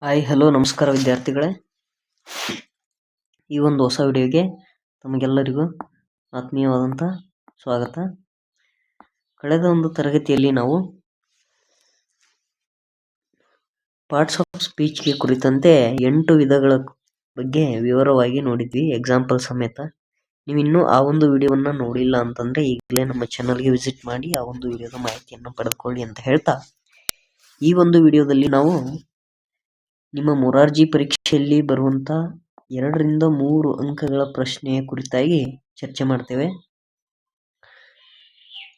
Hi hello ನಮಸ್ಕಾರ ವಿದ್ಯಾರ್ಥಿಗಳೇ. ಈ ಒಂದು ಹೊಸ ವಿಡಿಯೋಗೆ ತಮಗೆಲ್ಲರಿಗೂ ಆತ್ಮೀಯವಾದಂಥ ಸ್ವಾಗತ. ಕಳೆದ ಒಂದು ತರಗತಿಯಲ್ಲಿ ನಾವು ಪಾರ್ಟ್ಸ್ ಆಫ್ ಸ್ಪೀಚ್ಗೆ ಕುರಿತಂತೆ 8 ವಿಧಗಳ ಬಗ್ಗೆ ವಿವರವಾಗಿ ನೋಡಿದ್ವಿ, ಎಕ್ಸಾಂಪಲ್ ಸಮೇತ. ನೀವು ಇನ್ನೂ ಆ ಒಂದು ವಿಡಿಯೋವನ್ನು ನೋಡಿಲ್ಲ ಅಂತಂದರೆ ಈಗಲೇ ನಮ್ಮ ಚಾನಲ್ಗೆ ವಿಸಿಟ್ ಮಾಡಿ ಆ ಒಂದು ವಿಡಿಯೋದ ಮಾಹಿತಿಯನ್ನು ಪಡೆದುಕೊಳ್ಳಿ ಅಂತ ಹೇಳ್ತಾ, ಈ ಒಂದು ವಿಡಿಯೋದಲ್ಲಿ ನಾವು ನಿಮ್ಮ ಮೊರಾರ್ಜಿ ಪರೀಕ್ಷೆಯಲ್ಲಿ ಬರುವಂಥ 2 ರಿಂದ 3 ಅಂಕಗಳ ಪ್ರಶ್ನೆಯ ಕುರಿತಾಗಿ ಚರ್ಚೆ ಮಾಡ್ತೇವೆ.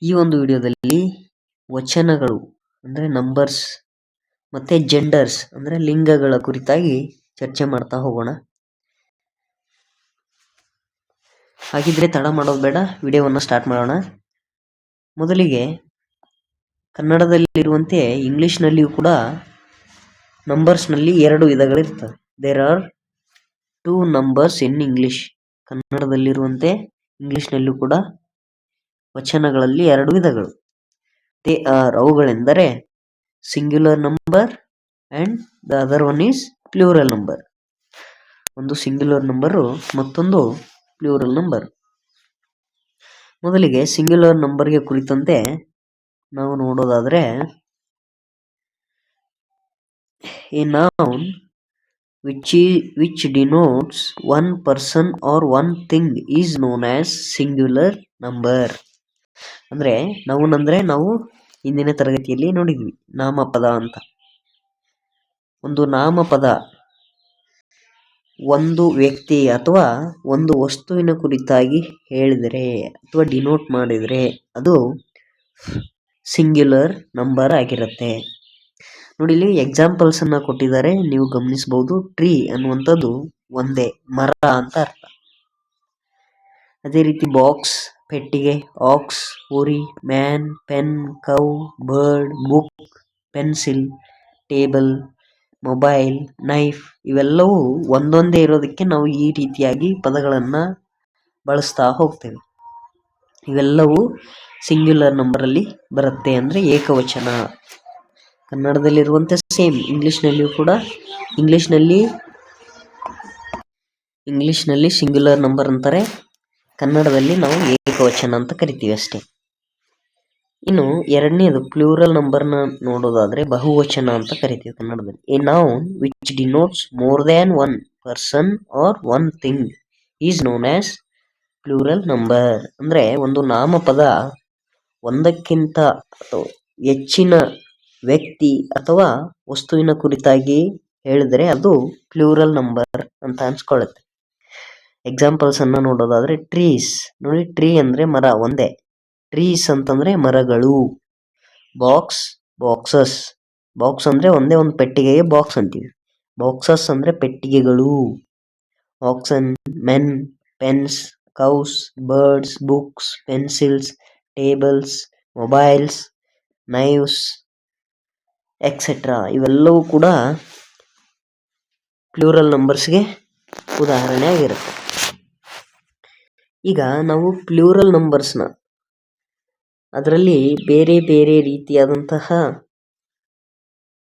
ಈ ಒಂದು ವಿಡಿಯೋದಲ್ಲಿ ವಚನಗಳು ಅಂದರೆ ನಂಬರ್ಸ್ ಮತ್ತೆ ಜೆಂಡರ್ಸ್ ಅಂದರೆ ಲಿಂಗಗಳ ಕುರಿತಾಗಿ ಚರ್ಚೆ ಮಾಡ್ತಾ ಹೋಗೋಣ. ಹಾಗಿದ್ರೆ ತಡ ಮಾಡೋದು ಬೇಡ, ವಿಡಿಯೋವನ್ನು ಸ್ಟಾರ್ಟ್ ಮಾಡೋಣ. ಮೊದಲಿಗೆ ಕನ್ನಡದಲ್ಲಿರುವಂತೆ ಇಂಗ್ಲಿಷ್ನಲ್ಲಿಯೂ ಕೂಡ ನಂಬರ್ಸ್ನಲ್ಲಿ 2 ವಿಧಗಳಿರ್ತವೆ. There are 2 numbers in English. ಕನ್ನಡದಲ್ಲಿರುವಂತೆ ಇಂಗ್ಲಿಷ್ನಲ್ಲೂ ಕೂಡ ವಚನಗಳಲ್ಲಿ 2 ವಿಧಗಳು. ದೇ ಆರ್, ಅವುಗಳೆಂದರೆ singular number and the other one is plural number. ಒಂದು ಸಿಂಗ್ಯುಲರ್ ನಂಬರು, ಮತ್ತೊಂದು ಪ್ಲೂರಲ್ ನಂಬರ್. ಮೊದಲಿಗೆ ಸಿಂಗ್ಯುಲರ್ ನಂಬರ್ಗೆ ಕುರಿತಂತೆ ನಾವು ನೋಡೋದಾದರೆ, a noun which denotes one person or one thing is known as singular number. ಅಂದರೆ ನೌನ್ ಅಂದರೆ ನಾವು ಹಿಂದಿನ ತರಗತಿಯಲ್ಲಿ ನೋಡಿದ್ವಿ, ನಾಮಪದ ಅಂತ. ಒಂದು ನಾಮಪದ ಒಂದು ವ್ಯಕ್ತಿ ಅಥವಾ ಒಂದು ವಸ್ತುವಿನ ಕುರಿತಾಗಿ ಹೇಳಿದರೆ ಅಥವಾ ಡಿನೋಟ್ ಮಾಡಿದರೆ ಅದು ಸಿಂಗ್ಯುಲರ್ ನಂಬರ್ ಆಗಿರುತ್ತೆ. ನೋಡಿ, ಇಲ್ಲಿ ಎಕ್ಸಾಂಪಲ್ಸ್ ಅನ್ನ ಕೊಟ್ಟಿದ್ದಾರೆ, ನೀವು ಗಮನಿಸಬಹುದು. ಟ್ರೀ ಅನ್ನುವಂಥದ್ದು ಒಂದೇ, ಮರ ಅಂತ ಅರ್ಥ. ಅದೇ ರೀತಿ ಬಾಕ್ಸ್ ಪೆಟ್ಟಿಗೆ, ಆಕ್ಸ್ ಹೋರಿ, man pen, cow bird, book pencil, table mobile, knife ಇವೆಲ್ಲವೂ ಒಂದೊಂದೇ ಇರೋದಕ್ಕೆ ನಾವು ಈ ರೀತಿಯಾಗಿ ಪದಗಳನ್ನು ಬಳಸ್ತಾ ಹೋಗ್ತೇವೆ. ಇವೆಲ್ಲವೂ ಸಿಂಗ್ಯುಲರ್ ನಂಬರಲ್ಲಿ ಬರುತ್ತೆ, ಅಂದರೆ ಏಕವಚನ. ಕನ್ನಡದಲ್ಲಿರುವಂತೆ ಸೇಮ್ ಇಂಗ್ಲಿಷ್ನಲ್ಲಿಯೂ ಕೂಡ ಇಂಗ್ಲಿಷ್ನಲ್ಲಿ ಸಿಂಗ್ಯುಲರ್ ನಂಬರ್ ಅಂತಾರೆ, ಕನ್ನಡದಲ್ಲಿ ನಾವು ಏಕವಚನ ಅಂತ ಕರಿತೀವಿ ಅಷ್ಟೇ. ಇನ್ನು ಎರಡನೇದು ಪ್ಲೂರಲ್ ನಂಬರ್ನ ನೋಡೋದಾದ್ರೆ ಬಹುವಚನ ಅಂತ ಕರಿತೀವಿ ಕನ್ನಡದಲ್ಲಿ. A noun which denotes more than one person or one thing is known as plural number. ಅಂದ್ರೆ ಒಂದು ನಾಮಪದ ಒಂದಕ್ಕಿಂತ ಹೆಚ್ಚಿನ ವ್ಯಕ್ತಿ ಅಥವಾ ವಸ್ತುವಿನ ಕುರಿತಾಗಿ ಹೇಳಿದರೆ ಅದು ಪ್ಲೂರಲ್ ನಂಬರ್ ಅಂತ ಅನ್ಸ್ಕೊಳ್ಳುತ್ತೆ. ಎಕ್ಸಾಂಪಲ್ಸ್ ಅನ್ನ ನೋಡೋದಾದ್ರೆ ಟ್ರೀಸ್. ನೋಡಿ, ಟ್ರೀ ಅಂದ್ರೆ ಮರ ಒಂದೇ, ಟ್ರೀಸ್ ಅಂತಂದ್ರೆ ಮರಗಳು. Box, boxes. ಬಾಕ್ಸ್ ಅಂದ್ರೆ ಒಂದೇ ಒಂದು ಪೆಟ್ಟಿಗೆಗೆ ಬಾಕ್ಸ್ ಅಂತೀವಿ. ಬಾಕ್ಸಸ್ ಅಂದ್ರೆ ಪೆಟ್ಟಿಗೆಗಳು. Oxen, men, pens, cows, birds, books, pencils, tables, mobiles, knives etcetera ಇವೆಲ್ಲವೂ ಕೂಡ ಪ್ಲೂರಲ್ ನಂಬರ್ಸ್ಗೆ ಉದಾಹರಣೆ ಆಗಿರುತ್ತೆ. ಈಗ ನಾವು ಪ್ಲೂರಲ್ ನಂಬರ್ಸ್ನ ಅದರಲ್ಲಿ ಬೇರೆ ಬೇರೆ ರೀತಿಯಾದಂತಹ,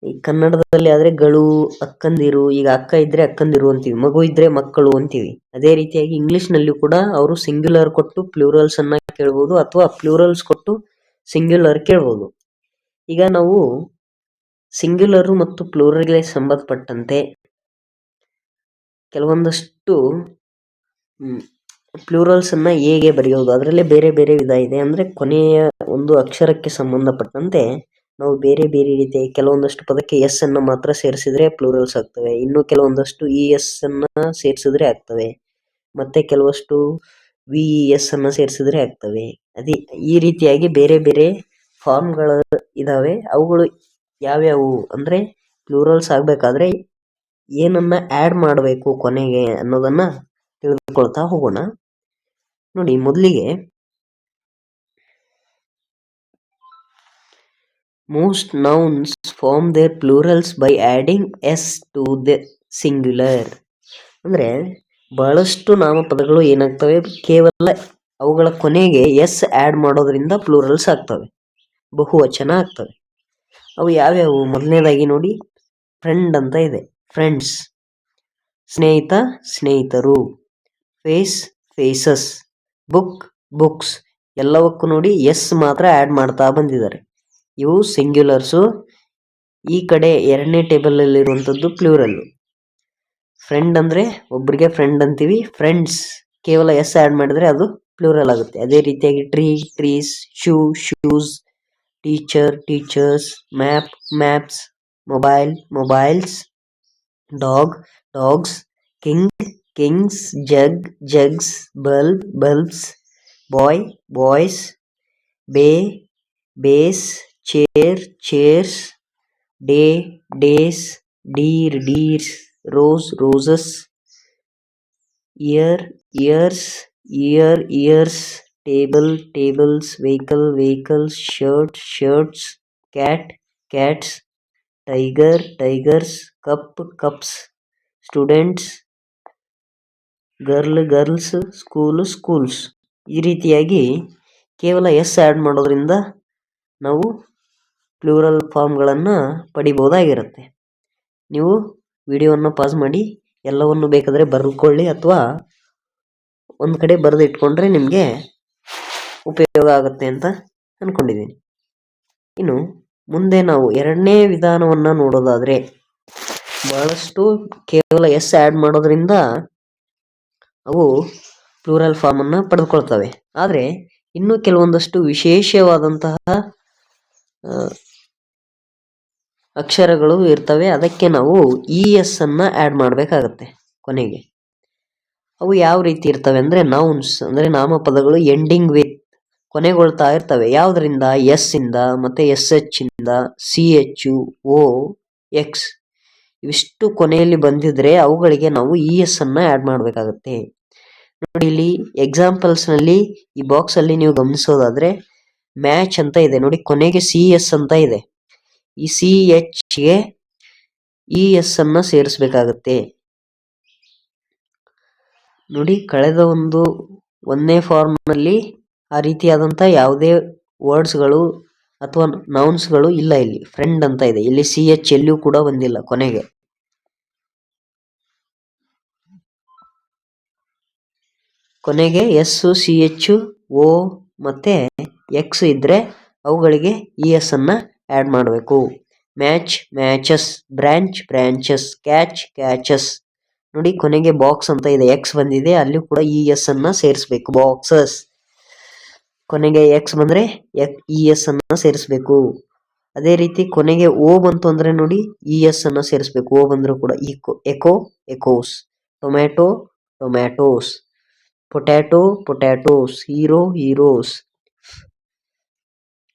ಈ ಕನ್ನಡದಲ್ಲಿ ಆದ್ರೆ ಗಳು, ಅಕ್ಕಂದಿರು. ಈಗ ಅಕ್ಕ ಇದ್ರೆ ಅಕ್ಕಂದಿರು ಅಂತೀವಿ, ಮಗು ಇದ್ರೆ ಮಕ್ಕಳು ಅಂತೀವಿ. ಅದೇ ರೀತಿಯಾಗಿ ಇಂಗ್ಲಿಷ್ನಲ್ಲೂ ಕೂಡ ಅವರು ಸಿಂಗ್ಯುಲರ್ ಕೊಟ್ಟು ಪ್ಲೂರಲ್ಸ್ ಅನ್ನ ಕೇಳ್ಬೋದು, ಅಥವಾ ಪ್ಲೂರಲ್ಸ್ ಕೊಟ್ಟು ಸಿಂಗ್ಯುಲರ್ ಕೇಳ್ಬೋದು. ಈಗ ನಾವು ಸಿಂಗ್ಯುಲರ್ ಮತ್ತು ಪ್ಲೂರಲ್ಗೆ ಸಂಬಂಧಪಟ್ಟಂತೆ ಕೆಲವೊಂದಷ್ಟು ಪ್ಲೂರಲ್ಸ್ ಅನ್ನ ಹೇಗೆ ಬರೆಯೋದು, ಅದರಲ್ಲೇ ಬೇರೆ ಬೇರೆ ವಿಧ ಇದೆ. ಅಂದ್ರೆ ಕೊನೆಯ ಒಂದು ಅಕ್ಷರಕ್ಕೆ ಸಂಬಂಧಪಟ್ಟಂತೆ ನಾವು ಬೇರೆ ಬೇರೆ ರೀತಿಯ ಕೆಲವೊಂದಷ್ಟು ಪದಕ್ಕೆ ಎಸ್ ಅನ್ನ ಮಾತ್ರ ಸೇರಿಸಿದ್ರೆ ಪ್ಲೂರಲ್ಸ್ ಆಗ್ತವೆ, ಇನ್ನು ಕೆಲವೊಂದಷ್ಟು ಇ ಎಸ್ ಅನ್ನ ಸೇರಿಸಿದ್ರೆ ಆಗ್ತವೆ, ಮತ್ತೆ ಕೆಲವಷ್ಟು ವಿ ಎಸ್ ಅನ್ನ ಸೇರಿಸಿದ್ರೆ ಆಗ್ತವೆ. ಅದೇ ಈ ರೀತಿಯಾಗಿ ಬೇರೆ ಬೇರೆ ಫಾರ್ಮ್ಗಳು ಇದಾವೆ. ಅವುಗಳು ಯಾವ್ಯಾವು ಅಂದ್ರೆ ಪ್ಲೂರಲ್ಸ್ ಆಗ್ಬೇಕಾದ್ರೆ ಏನನ್ನ ಆಡ್ ಮಾಡಬೇಕು ಕೊನೆಗೆ ಅನ್ನೋದನ್ನ ತಿಳಿದುಕೊಳ್ತಾ ಹೋಗೋಣ. ನೋಡಿ, ಮೊದಲಿಗೆ most nouns form their plurals by adding s to the singular. ಅಂದ್ರೆ ಬಹಳಷ್ಟು ನಾಮಪದಗಳು ಏನಾಗ್ತವೆ, ಕೇವಲ ಅವುಗಳ ಕೊನೆಗೆ ಎಸ್ ಆಡ್ ಮಾಡೋದ್ರಿಂದ ಪ್ಲೂರಲ್ಸ್ ಆಗ್ತವೆ, ಬಹುವಚನ ಆಗ್ತವೆ. ಅವು ಯಾವ್ಯಾವು? ಮೊದಲನೇದಾಗಿ ನೋಡಿ, ಫ್ರೆಂಡ್ ಅಂತ ಇದೆ. ಫ್ರೆಂಡ್ಸ್, ಸ್ನೇಹಿತ ಸ್ನೇಹಿತರು, ಫೇಸ್ ಫೇಸಸ್, ಬುಕ್ ಬುಕ್ಸ್ ಎಲ್ಲವಕ್ಕೂ ನೋಡಿ ಎಸ್ ಮಾತ್ರ ಆ್ಯಡ್ ಮಾಡ್ತಾ ಬಂದಿದ್ದಾರೆ. ಇವು ಸಿಂಗ್ಯುಲರ್ಸು. ಈ ಕಡೆ ಎರಡನೇ ಟೇಬಲಲ್ಲಿ ಇರುವಂಥದ್ದು ಪ್ಲೂರಲ್ಲು. ಫ್ರೆಂಡ್ ಅಂದರೆ ಒಬ್ಬರಿಗೆ ಫ್ರೆಂಡ್ ಅಂತೀವಿ. ಫ್ರೆಂಡ್ಸ್ ಕೇವಲ ಎಸ್ ಆ್ಯಡ್ ಮಾಡಿದರೆ ಅದು ಪ್ಲೂರಲ್ ಆಗುತ್ತೆ. ಅದೇ ರೀತಿಯಾಗಿ tree trees, shoe shoes, teacher teachers, map maps, mobile mobiles, dog dogs, king kings, jug jugs, bulb bulbs, boy boys, bay bays, chair chairs, day days, deer deers, rose roses, ear ears, ear ears, table tables, vehicle vehicles, shirt shirts, cat cats, tiger tigers, cup cups, students, girls, schools. ಈ ರೀತಿಯಾಗಿ ಕೇವಲ S add ಮಾಡೋದ್ರಿಂದ ನಾವು plural ಫಾರ್ಮ್ಗಳನ್ನು ಪಡಿಬೋದಾಗಿರುತ್ತೆ. ನೀವು ವಿಡಿಯೋವನ್ನು pass ಮಾಡಿ ಎಲ್ಲವನ್ನು ಬೇಕಾದರೆ ಬರ್ಕೊಳ್ಳಿ, ಅಥವಾ ಒಂದು ಕಡೆ ಬರೆದು ಇಟ್ಕೊಂಡ್ರೆ ನಿಮಗೆ ಉಪಯೋಗ ಆಗುತ್ತೆ ಅಂತ ಅಂದ್ಕೊಂಡಿದ್ದೀನಿ. ಇನ್ನು ಮುಂದೆ ನಾವು ಎರಡನೇ ವಿಧಾನವನ್ನು ನೋಡೋದಾದರೆ, ಬಹಳಷ್ಟು ಕೇವಲ ಎಸ್ ಆ್ಯಡ್ ಮಾಡೋದ್ರಿಂದ ಅವು ಪ್ಲೂರಲ್ ಫಾರ್ಮನ್ನು ಪಡೆದುಕೊಳ್ತವೆ. ಆದರೆ ಇನ್ನೂ ಕೆಲವೊಂದಷ್ಟು ವಿಶೇಷವಾದಂತಹ ಅಕ್ಷರಗಳು ಇರ್ತವೆ. ಅದಕ್ಕೆ ನಾವು ಇ ಎಸ್ ಅನ್ನು ಆ್ಯಡ್ ಮಾಡಬೇಕಾಗತ್ತೆ ಕೊನೆಗೆ. ಅವು ಯಾವ ರೀತಿ ಇರ್ತವೆ ಅಂದರೆ, ನೌನ್ಸ್ ಅಂದರೆ ನಾಮಪದಗಳು ಎಂಡಿಂಗ್ ವಿತ್ ಕೊನೆಗೊಳ್ತಾ ಇರ್ತವೆ. ಯಾವುದರಿಂದ? ಎಸ್ ಇಂದ, ಮತ್ತೆ ಎಸ್ ಎಚ್ ಇಂದ, ಸಿ ಎಚ್, ಓ, ಎಕ್ಸ್ ಇವಿಷ್ಟು ಕೊನೆಯಲ್ಲಿ ಬಂದಿದ್ರೆ ಅವುಗಳಿಗೆ ನಾವು ಇ ಎಸ್ ಅನ್ನ ಆ್ಯಡ್ ಮಾಡಬೇಕಾಗತ್ತೆ. ನೋಡಿ, ಇಲ್ಲಿ ಎಕ್ಸಾಂಪಲ್ಸ್ನಲ್ಲಿ ಈ ಬಾಕ್ಸಲ್ಲಿ ನೀವು ಗಮನಿಸೋದಾದ್ರೆ ಮ್ಯಾಚ್ ಅಂತ ಇದೆ ನೋಡಿ, ಕೊನೆಗೆ ಸಿ ಎಸ್ ಅಂತ ಇದೆ. ಈ ಸಿ ಎಚ್ಗೆ ಇ ಎಸ್ ಅನ್ನ ಸೇರಿಸಬೇಕಾಗತ್ತೆ. ನೋಡಿ, ಕಳೆದ ಒಂದನೇ ಫಾರ್ಮ್ನಲ್ಲಿ ಆ ರೀತಿಯಾದಂಥ ಯಾವುದೇ ವರ್ಡ್ಸ್ಗಳು ಅಥವಾ ನೌನ್ಸ್ಗಳು ಇಲ್ಲ. ಇಲ್ಲಿ ಫ್ರೆಂಡ್ ಅಂತ ಇದೆ, ಇಲ್ಲಿ ಸಿ ಎಚ್ ಎಲ್ಲೂ ಕೂಡ ಬಂದಿಲ್ಲ. ಕೊನೆಗೆ ಎಸ್, ಸಿ ಎಚ್, ಓ ಮತ್ತೆ ಎಕ್ಸ್ ಇದ್ರೆ ಅವುಗಳಿಗೆ ಇ ಎಸ್ ಅನ್ನ ಆ್ಯಡ್ ಮಾಡಬೇಕು. Match matches, branch branches, catch catches. ನೋಡಿ, ಕೊನೆಗೆ ಬಾಕ್ಸ್ ಅಂತ ಇದೆ, ಎಕ್ಸ್ ಬಂದಿದೆ, ಅಲ್ಲಿ ಕೂಡ ಇ ಎಸ್ ಅನ್ನ ಸೇರಿಸಬೇಕು. ಬಾಕ್ಸಸ್ ಕೊನೆಗೆ ಎಕ್ಸ್ ಬಂದ್ರೆ ಇ ಎಸ್ ಅನ್ನ ಸೇರಿಸಬೇಕು. ಅದೇ ರೀತಿ ಕೊನೆಗೆ ಓ ಬಂತು ಅಂದ್ರೆ ನೋಡಿ, ಇ ಎಸ್ ಅನ್ನ ಸೇರಿಸಬೇಕು. ಓ ಬಂದ್ರು ಕೂಡ echo echoes, tomato tomatoes, potato potatoes, hero heroes,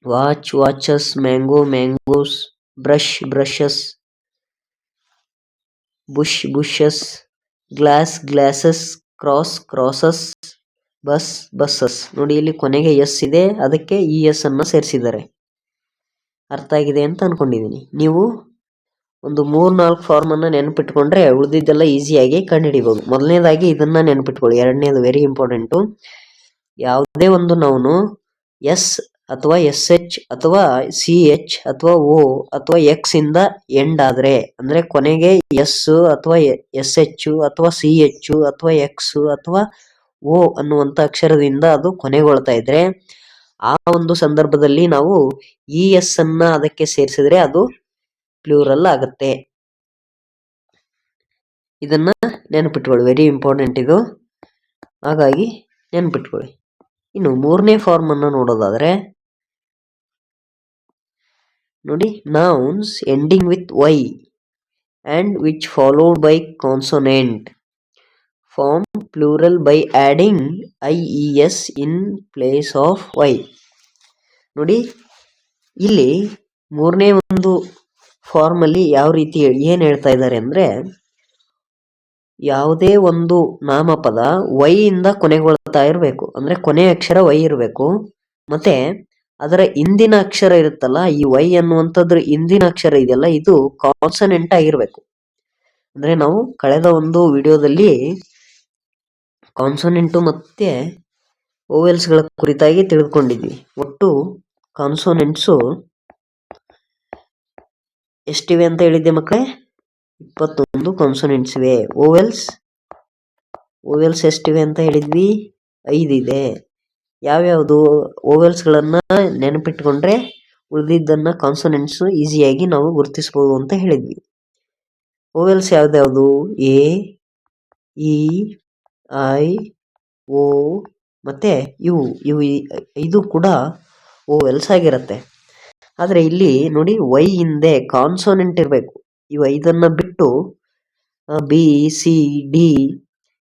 watch watches, mango mangoes, brush brushes, bush bushes, glass glasses, cross crosses, bus buses. ನೋಡಿ, ಇಲ್ಲಿ ಕೊನೆಗೆ ಎಸ್ ಇದೆ, ಅದಕ್ಕೆ ಇ ಎಸ್ ಅನ್ನ ಸೇರಿಸಿದ್ದಾರೆ. ಅರ್ಥ ಆಗಿದೆ ಅಂತ ಅನ್ಕೊಂಡಿದ್ದೀನಿ. ನೀವು ಒಂದು 3-4 ಫಾರ್ಮ್ ಅನ್ನ ನೆನಪಿಟ್ಕೊಂಡ್ರೆ ಉಳಿದಿದ್ದೆಲ್ಲ ಈಸಿಯಾಗಿ ಕಂಡುಹಿಡಿಬಹುದು. ಮೊದಲನೇದಾಗಿ ಇದನ್ನ ನೆನಪಿಟ್ಕೊಳ್ಳಿ, ಎರಡನೇದು ವೆರಿ ಇಂಪಾರ್ಟೆಂಟು. ಯಾವುದೇ ಒಂದು ನೌನು ಎಸ್ ಅಥವಾ ಎಸ್ ಎಚ್ ಅಥವಾ ಸಿ ಎಚ್ ಅಥವಾ ಓ ಅಥವಾ ಎಕ್ಸ್ ಇಂದ ಎಂಡ್ ಆದ್ರೆ, ಅಂದ್ರೆ ಕೊನೆಗೆ ಎಸ್ ಅಥವಾ ಎಸ್ ಎಚ್ ಅಥವಾ ಸಿ ಎಚ್ ಅಥವಾ ಎಕ್ಸ್ ಅಥವಾ ಓ ಅನ್ನುವಂಥ ಅಕ್ಷರದಿಂದ ಅದು ಕೊನೆಗೊಳ್ತಾ ಇದ್ರೆ, ಆ ಒಂದು ಸಂದರ್ಭದಲ್ಲಿ ನಾವು ಇ ಎಸ್ ಅನ್ನ ಅದಕ್ಕೆ ಸೇರಿಸಿದ್ರೆ ಅದು ಪ್ಲೂರಲ್ ಆಗುತ್ತೆ. ಇದನ್ನ ನೆನಪಿಟ್ಕೊಳ್ಳಿ, ವೆರಿ ಇಂಪಾರ್ಟೆಂಟ್ ಇದು, ಹಾಗಾಗಿ ನೆನಪಿಟ್ಕೊಳ್ಳಿ. ಇನ್ನು ಮೂರನೇ ಫಾರ್ಮ್ ಅನ್ನ ನೋಡೋದಾದ್ರೆ ನೋಡಿ, nouns ending with y and which followed by consonant form plural by adding ies in place of y. ನೋಡಿ, ಇಲ್ಲಿ ಮೂರನೇ ಒಂದು ಫಾರ್ಮ್ ಅಲ್ಲಿ ಯಾವ ರೀತಿ ಏನ್ ಹೇಳ್ತಾ ಇದ್ದಾರೆ ಅಂದ್ರೆ, ಯಾವುದೇ ಒಂದು ನಾಮಪದ ವೈ ಇಂದ ಕೊನೆಗೊಳ್ತಾ ಇರಬೇಕು, ಅಂದ್ರೆ ಕೊನೆ ಅಕ್ಷರ ವೈ ಇರಬೇಕು, ಮತ್ತೆ ಅದರ ಇಂದಿನ ಅಕ್ಷರ ಇರುತ್ತಲ್ಲ, ಈ ವೈ ಅನ್ನುವಂಥದ್ರ ಇಂದಿನ ಅಕ್ಷರ ಇದೆಯಲ್ಲ, ಇದು ಕಾನ್ಸನೆಂಟ್ ಆಗಿರ್ಬೇಕು. ಅಂದ್ರೆ ನಾವು ಕಳೆದ ಒಂದು ವಿಡಿಯೋದಲ್ಲಿ ಕಾನ್ಸೋನೆಂಟು ಮತ್ತೆ ಓವೆಲ್ಸ್ ಗಳ ಕುರಿತಾಗಿ ತಿಳಿದುಕೊಂಡಿದ್ವಿ. ಒಟ್ಟು ಕಾನ್ಸೋನೆಂಟ್ಸು ಎಷ್ಟಿವೆ ಅಂತ ಹೇಳಿದ್ದೆ ಮಕ್ಕಳೇ? 21 ಕಾನ್ಸೋನೆಂಟ್ಸ್ ಇವೆ. ಓವೆಲ್ಸ್ ಎಷ್ಟಿವೆ ಅಂತ ಹೇಳಿದ್ವಿ? 5 ಇದೆ. ಯಾವ್ಯಾವುದು ಓವೆಲ್ಸ್ಗಳನ್ನ ನೆನಪಿಟ್ಕೊಂಡ್ರೆ ಉಳಿದಿದ್ದನ್ನ ಕಾನ್ಸೋನೆಂಟ್ಸ್ ಈಸಿಯಾಗಿ ನಾವು ಗುರುತಿಸಬಹುದು ಅಂತ ಹೇಳಿದ್ವಿ. ಓವೆಲ್ಸ್ ಯಾವ್ದ್ಯಾವ್ದು? ಎ, ಇ, ಐ, ಓ ಮತ್ತೆ ಇವು 5 ಕೂಡ ಓವೆಲ್ಸ್ ಆಗಿರುತ್ತೆ. ಆದ್ರೆ ಇಲ್ಲಿ ನೋಡಿ, ವೈ ಹಿಂದೆ ಕಾನ್ಸೋನೆಂಟ್ ಇರಬೇಕು. ಇವು 5 ಬಿಟ್ಟು B, C, D,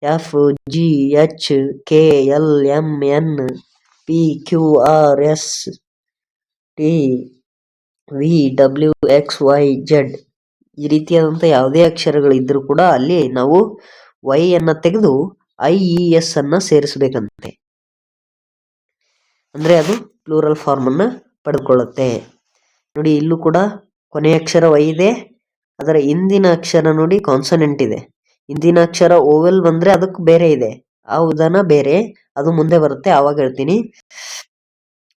F, G, H, K, L, M, N, P, Q, R, S, T, V, W, X, Y, Z ಈ ರೀತಿಯಾದಂಥ ಯಾವುದೇ ಅಕ್ಷರಗಳಿದ್ರೂ ಕೂಡ ಅಲ್ಲಿ ನಾವು ವೈ ಅನ್ನ ತೆಗೆದು IES ಅನ್ನ ಸೇರಿಸಬೇಕಂತೆ. ಅಂದ್ರೆ ಅದು ಪ್ಲೂರಲ್ ಫಾರ್ಮ್ ಅನ್ನ ಪಡ್ಕೊಳ್ಳುತ್ತೆ. ನೋಡಿ, ಇಲ್ಲೂ ಕೂಡ ಕೊನೆಯ ಅಕ್ಷರ ವೈ ಇದೆ, ಅದರ ಹಿಂದಿನ ಅಕ್ಷರ ನೋಡಿ ಕಾನ್ಸನೆಂಟ್ ಇದೆ. ಹಿಂದಿನ ಅಕ್ಷರ ಓವೆಲ್ ಬಂದ್ರೆ ಅದಕ್ಕೆ ಬೇರೆ ಇದೆ, ಆ ವಿಧಾನ ಬೇರೆ, ಅದು ಮುಂದೆ ಬರುತ್ತೆ, ಆವಾಗ ಹೇಳ್ತೀನಿ.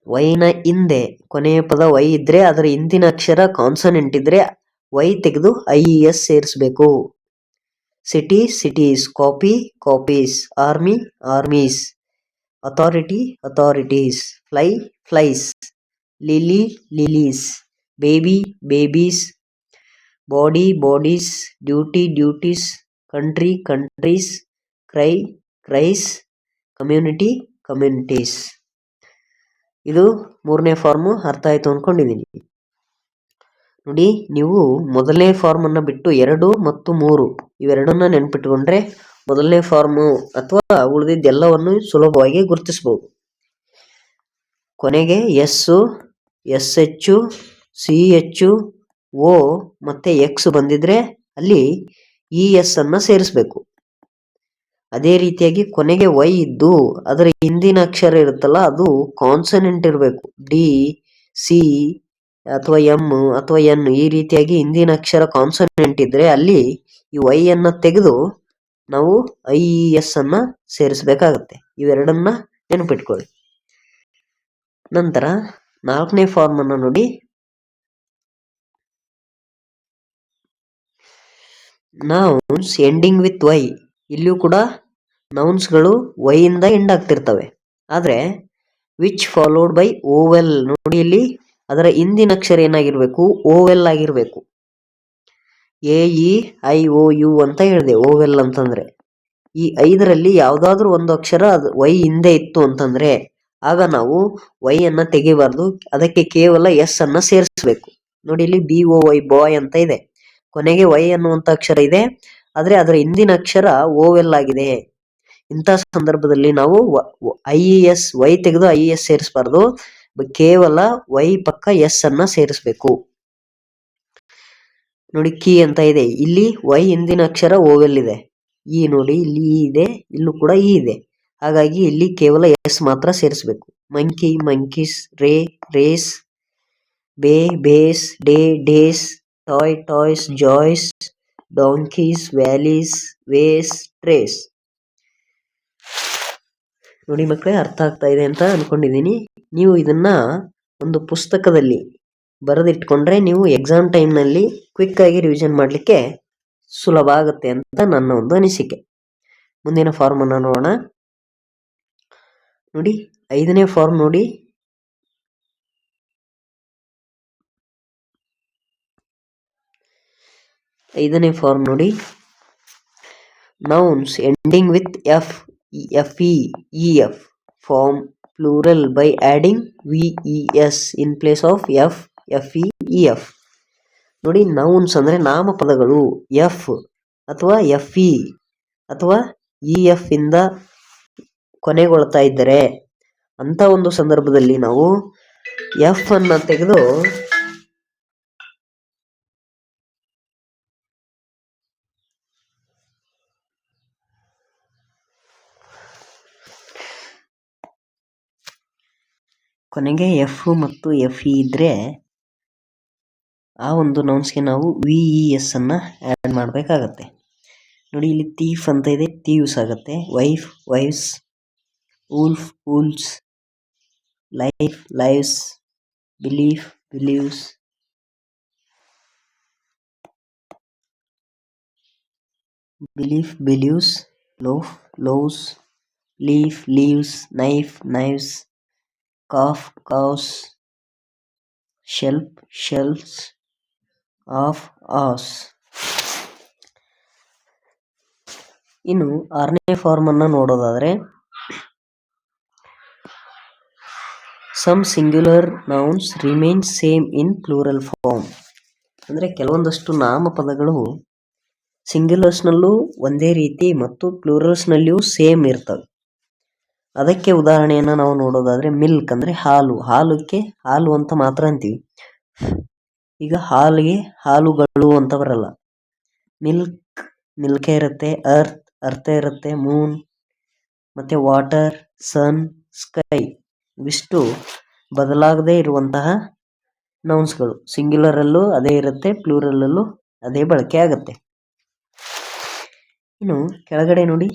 ವೈನ ಹಿಂದೆ ಕೊನೆಯ ಪದ ವೈ ಇದ್ರೆ ಅದರ ಹಿಂದಿನ ಅಕ್ಷರ ಕಾನ್ಸನೆಂಟ್ ಇದ್ರೆ ವೈ ತೆಗೆದು IES ಸೇರಿಸಬೇಕು. City, cities, copy, copies, army, armies, authority, authorities, fly, flies, lily, lilies, baby, babies, body, bodies, duty, duties, country, countries, cry, cries, community, communities. ಇದು 3ನೇ ಫಾರ್ಮು. ಅರ್ಥ ಆಯ್ತು ಅನ್ಕೊಂಡಿದ್ದೀನಿ. ನೋಡಿ, ನೀವು ಮೊದಲನೇ ಫಾರ್ಮ್ ಅನ್ನ ಬಿಟ್ಟು 2 ಮತ್ತು 3 ಇವೆರಡನ್ನ ನೆನ್ಪಿಟ್ಕೊಂಡ್ರೆ ಮೊದಲನೇ ಫಾರ್ಮು ಅಥವಾ ಉಳಿದಿದ್ದೆಲ್ಲವನ್ನು ಸುಲಭವಾಗಿ ಗುರುತಿಸಬಹುದು. ಕೊನೆಗೆ SH, CH, O ಮತ್ತೆ X ಬಂದಿದ್ರೆ ಅಲ್ಲಿ ES ಅನ್ನ ಸೇರಿಸ್ಬೇಕು. ಅದೇ ರೀತಿಯಾಗಿ ಕೊನೆಗೆ ವೈ ಇದ್ದು ಅದರ ಹಿಂದಿನ ಅಕ್ಷರ ಇರುತ್ತಲ್ಲ ಅದು ಕಾನ್ಸನೆಂಟ್ ಇರಬೇಕು. ಡಿ, ಸಿ ಅಥವಾ ಎಂ ಅಥವಾ ಎನ್ ಈ ರೀತಿಯಾಗಿ ಹಿಂದಿನ ಅಕ್ಷರ ಕಾನ್ಸನೆಂಟ್ ಇದ್ರೆ ಅಲ್ಲಿ ಈ ವೈ ಅನ್ನ ತೆಗೆದು ನಾವು IES ಅನ್ನ ಸೇರಿಸಬೇಕಾಗತ್ತೆ. ಇವೆರಡನ್ನ ನೆನಪಿಟ್ಕೊಳ್ಳಿ. ನಂತರ 4ನೇ ಫಾರ್ಮ್ ಅನ್ನ ನೋಡಿ. Nouns ending with y. ಇಲ್ಲಿಯೂ ಕೂಡ ನೌನ್ಸ್ಗಳು ವೈ ಇಂದ ಎಂಡ್ ಆಗ್ತಿರ್ತವೆ. ಆದ್ರೆ ವಿಚ್ ಫಾಲೋಡ್ ಬೈ ಓವೆಲ್, ನೋಡಿ ಇಲ್ಲಿ ಅದರ ಹಿಂದಿನ ಅಕ್ಷರ ಏನಾಗಿರ್ಬೇಕು? ಓವೆಲ್ ಆಗಿರ್ಬೇಕು. AEIOU ಅಂತ ಹೇಳಿದೆ ಓವೆಲ್ ಅಂತಂದ್ರೆ. ಈ 5ರಲ್ಲಿ ಯಾವ್ದಾದ್ರು ಒಂದು ಅಕ್ಷರ ಅದು ವೈ ಹಿಂದೆ ಇತ್ತು ಅಂತಂದ್ರೆ ಆಗ ನಾವು ವೈ ಅನ್ನ ತೆಗಿಬಾರ್ದು, ಅದಕ್ಕೆ ಕೇವಲ ಎಸ್ ಅನ್ನ ಸೇರಿಸಬೇಕು. ನೋಡಿ, ಇಲ್ಲಿ BOY ಬಾಯ್ ಅಂತ ಇದೆ, ಕೊನೆಗೆ ವೈ ಅನ್ನುವಂತ ಅಕ್ಷರ ಇದೆ, ಆದ್ರೆ ಅದರ ಹಿಂದಿನ ಅಕ್ಷರ ಓವೆಲ್ ಆಗಿದೆ. ಇಂಥ ಸಂದರ್ಭದಲ್ಲಿ ನಾವು IES ವೈ ತೆಗೆದು IES ಸೇರಿಸಬಾರ್ದು, ಕೇವಲ ವೈ ಪಕ್ಕ ಎಸ್ ಅನ್ನ ಸೇರಿಸಬೇಕು. ನೋಡಿ, ಕೀ ಅಂತ ಇದೆ, ಇಲ್ಲಿ ವೈ ಹಿಂದಿನ ಅಕ್ಷರ ಓವೆಲ್ ಇದೆ. ಈ ನೋಡಿ, ಇಲ್ಲಿ ಇ ಇದೆ, ಇಲ್ಲೂ ಕೂಡ ಇ ಇದೆ, ಹಾಗಾಗಿ ಇಲ್ಲಿ ಕೇವಲ ಎಸ್ ಮಾತ್ರ ಸೇರಿಸಬೇಕು. Monkey, monkeys, rays, bays, days, toy, toys, joys, donkeys, valleys, ways, trays. ನೋಡಿ ಮಕ್ಕಳೇ, ಅರ್ಥ ಆಗ್ತಾ ಇದೆ ಅಂತ ಅನ್ಕೊಂಡಿದ್ದೀನಿ. ನೀವು ಇದನ್ನ ಒಂದು ಪುಸ್ತಕದಲ್ಲಿ ಬರೆದಿಟ್ಕೊಂಡ್ರೆ ನೀವು ಎಕ್ಸಾಮ್ ಟೈಮ್ನಲ್ಲಿ ಕ್ವಿಕ್ ಆಗಿ ರಿವಿಷನ್ ಮಾಡಲಿಕ್ಕೆ ಸುಲಭ ಆಗುತ್ತೆ ಅಂತ ನನ್ನ ಒಂದು ಅನಿಸಿಕೆ. ಮುಂದಿನ ಫಾರ್ಮ್ ಅನ್ನ ನೋಡೋಣ. ನೋಡಿ, 5ನೇ ಫಾರ್ಮ್ ನೋಡಿ. Nouns ending with FEEF form plural by adding VES in place of FEEF. ನೋಡಿ, ನೌನ್ಸ್ ಅಂದ್ರೆ ನಾಮಪದಗಳು F ಅಥವಾ FE ಅಥವಾ EF ಇಂದ ಕೊನೆಗೊಳ್ತಾ ಇದ್ದರೆ ಅಂತ ಒಂದು ಸಂದರ್ಭದಲ್ಲಿ ನಾವು F ಅನ್ನ ತೆಗೆದು ಕೊನೆಗೆ F ಮತ್ತು FE ಇದ್ರೆ ಆ ಒಂದು ನೌನ್ಸ್ಗೆ ನಾವು VES ಅನ್ನ ಆ್ಯಡ್ ಮಾಡಬೇಕಾಗತ್ತೆ. ನೋಡಿ, ಇಲ್ಲಿ ಥೀಫ್ ಅಂತ ಇದೆ, ಥೀವ್ಸ್ ಆಗುತ್ತೆ. Wife, wifes, wolf, wolves, life, lives, belief, believes, belief, believes, loaf, loaves, leaf, leaves, knife, knives, calf, calves, shelf, shelfs, half, halves. ಇನ್ನು 6ನೇ ಫಾರ್ಮ್ ಅನ್ನ ನೋಡೋದಾದ್ರೆ some singular nouns remain same in plural form. ಅಂದ್ರೆ ಕೆಲವೊಂದಷ್ಟು ನಾಮಪದಗಳು ಸಿಂಗ್ಯುಲರ್ಸ್ನಲ್ಲೂ ಒಂದೇ ರೀತಿ ಮತ್ತು ಪ್ಲೂರಲ್ಸ್ನಲ್ಲಿಯೂ same ಇರ್ತವೆ. ಅದಕ್ಕೆ ಉದಾಹರಣೆಯನ್ನ ನಾವು ನೋಡೋದಾದ್ರೆ ಮಿಲ್ಕ್ ಅಂದ್ರೆ ಹಾಲು, ಹಾಲಕ್ಕೆ ಹಾಲು ಅಂತ ಮಾತ್ರ ಅಂತೀವಿ. ಈಗ ಹಾಲಿಗೆ ಹಾಲುಗಳು ಅಂತ ಬರಲ್ಲ. ಮಿಲ್ಕ್ ಮಿಲ್ಕೆ ಇರುತ್ತೆ, ಅರ್ತ್ ಅರ್ಥ ಇರುತ್ತೆ, ಮೂನ್ ಮತ್ತೆ ವಾಟರ್, ಸನ್, ಸ್ಕೈ ಇವಿಷ್ಟು ಬದಲಾಗದೇ ಇರುವಂತಹ ನೌನ್ಸ್ಗಳು. ಸಿಂಗ್ಯುಲರ್ ಅಲ್ಲೂ ಅದೇ ಇರುತ್ತೆ, ಪ್ಲೂರಲ್ ಅಲ್ಲೂ ಅದೇ ಬಳಕೆ ಆಗುತ್ತೆ. ಇನ್ನು ಕೆಳಗಡೆ ನೋಡಿ,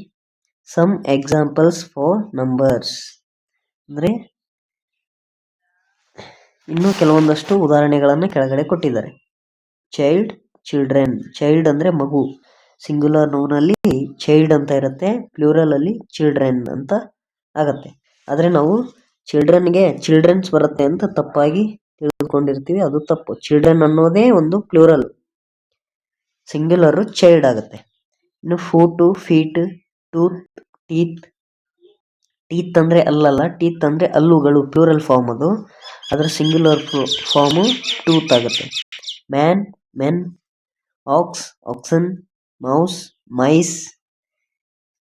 ಸಮ್ ಎಕ್ಸಾಂಪಲ್ಸ್ ಫಾರ್ ನಂಬರ್ಸ್ ಅಂದ್ರೆ ಇನ್ನು ಕೆಲವೊಂದಷ್ಟು ಉದಾಹರಣೆಗಳನ್ನ ಕೆಳಗಡೆ ಕೊಟ್ಟಿದ್ದಾರೆ. Child, children. ಚೈಲ್ಡ್ ಅಂದ್ರೆ ಮಗು, ಸಿಂಗ್ಯುಲರ್ ನೌನ್ ಅಲ್ಲಿ ಚೈಲ್ಡ್ ಅಂತ ಇರುತ್ತೆ, ಪ್ಲೂರಲ್ ಅಲ್ಲಿ ಚಿಲ್ಡ್ರನ್ ಅಂತ ಆಗತ್ತೆ. ಆದ್ರೆ ನಾವು ಚಿಲ್ಡ್ರನ್ಗೆ ಚಿಲ್ಡ್ರನ್ಸ್ ಬರುತ್ತೆ ಅಂತ ತಪ್ಪಾಗಿ ತಿಳಿದುಕೊಂಡಿರ್ತೀವಿ, ಅದು ತಪ್ಪು. ಚಿಲ್ಡ್ರನ್ ಅನ್ನೋದೇ ಒಂದು ಪ್ಲೂರಲ್, ಸಿಂಗ್ಯುಲರ್ ಚೈಲ್ಡ್ ಆಗುತ್ತೆ. ಇನ್ನು foot, feet, tooth, teeth. Teeth ಅಂದ್ರೆ ಅಲ್ಲಲ್ಲ, ಟೀತ್ ಅಂದ್ರೆ ಹಲ್ಲುಗಳು, ಪ್ಲೂರಲ್ ಫಾರ್ಮ್ ಅದು. ಅದರ ಸಿಂಗ್ಯುಲರ್ ಫಾರ್ಮು ಟೂತ್ ಆಗುತ್ತೆ. Man, men, ox, oxen, mouse, mice,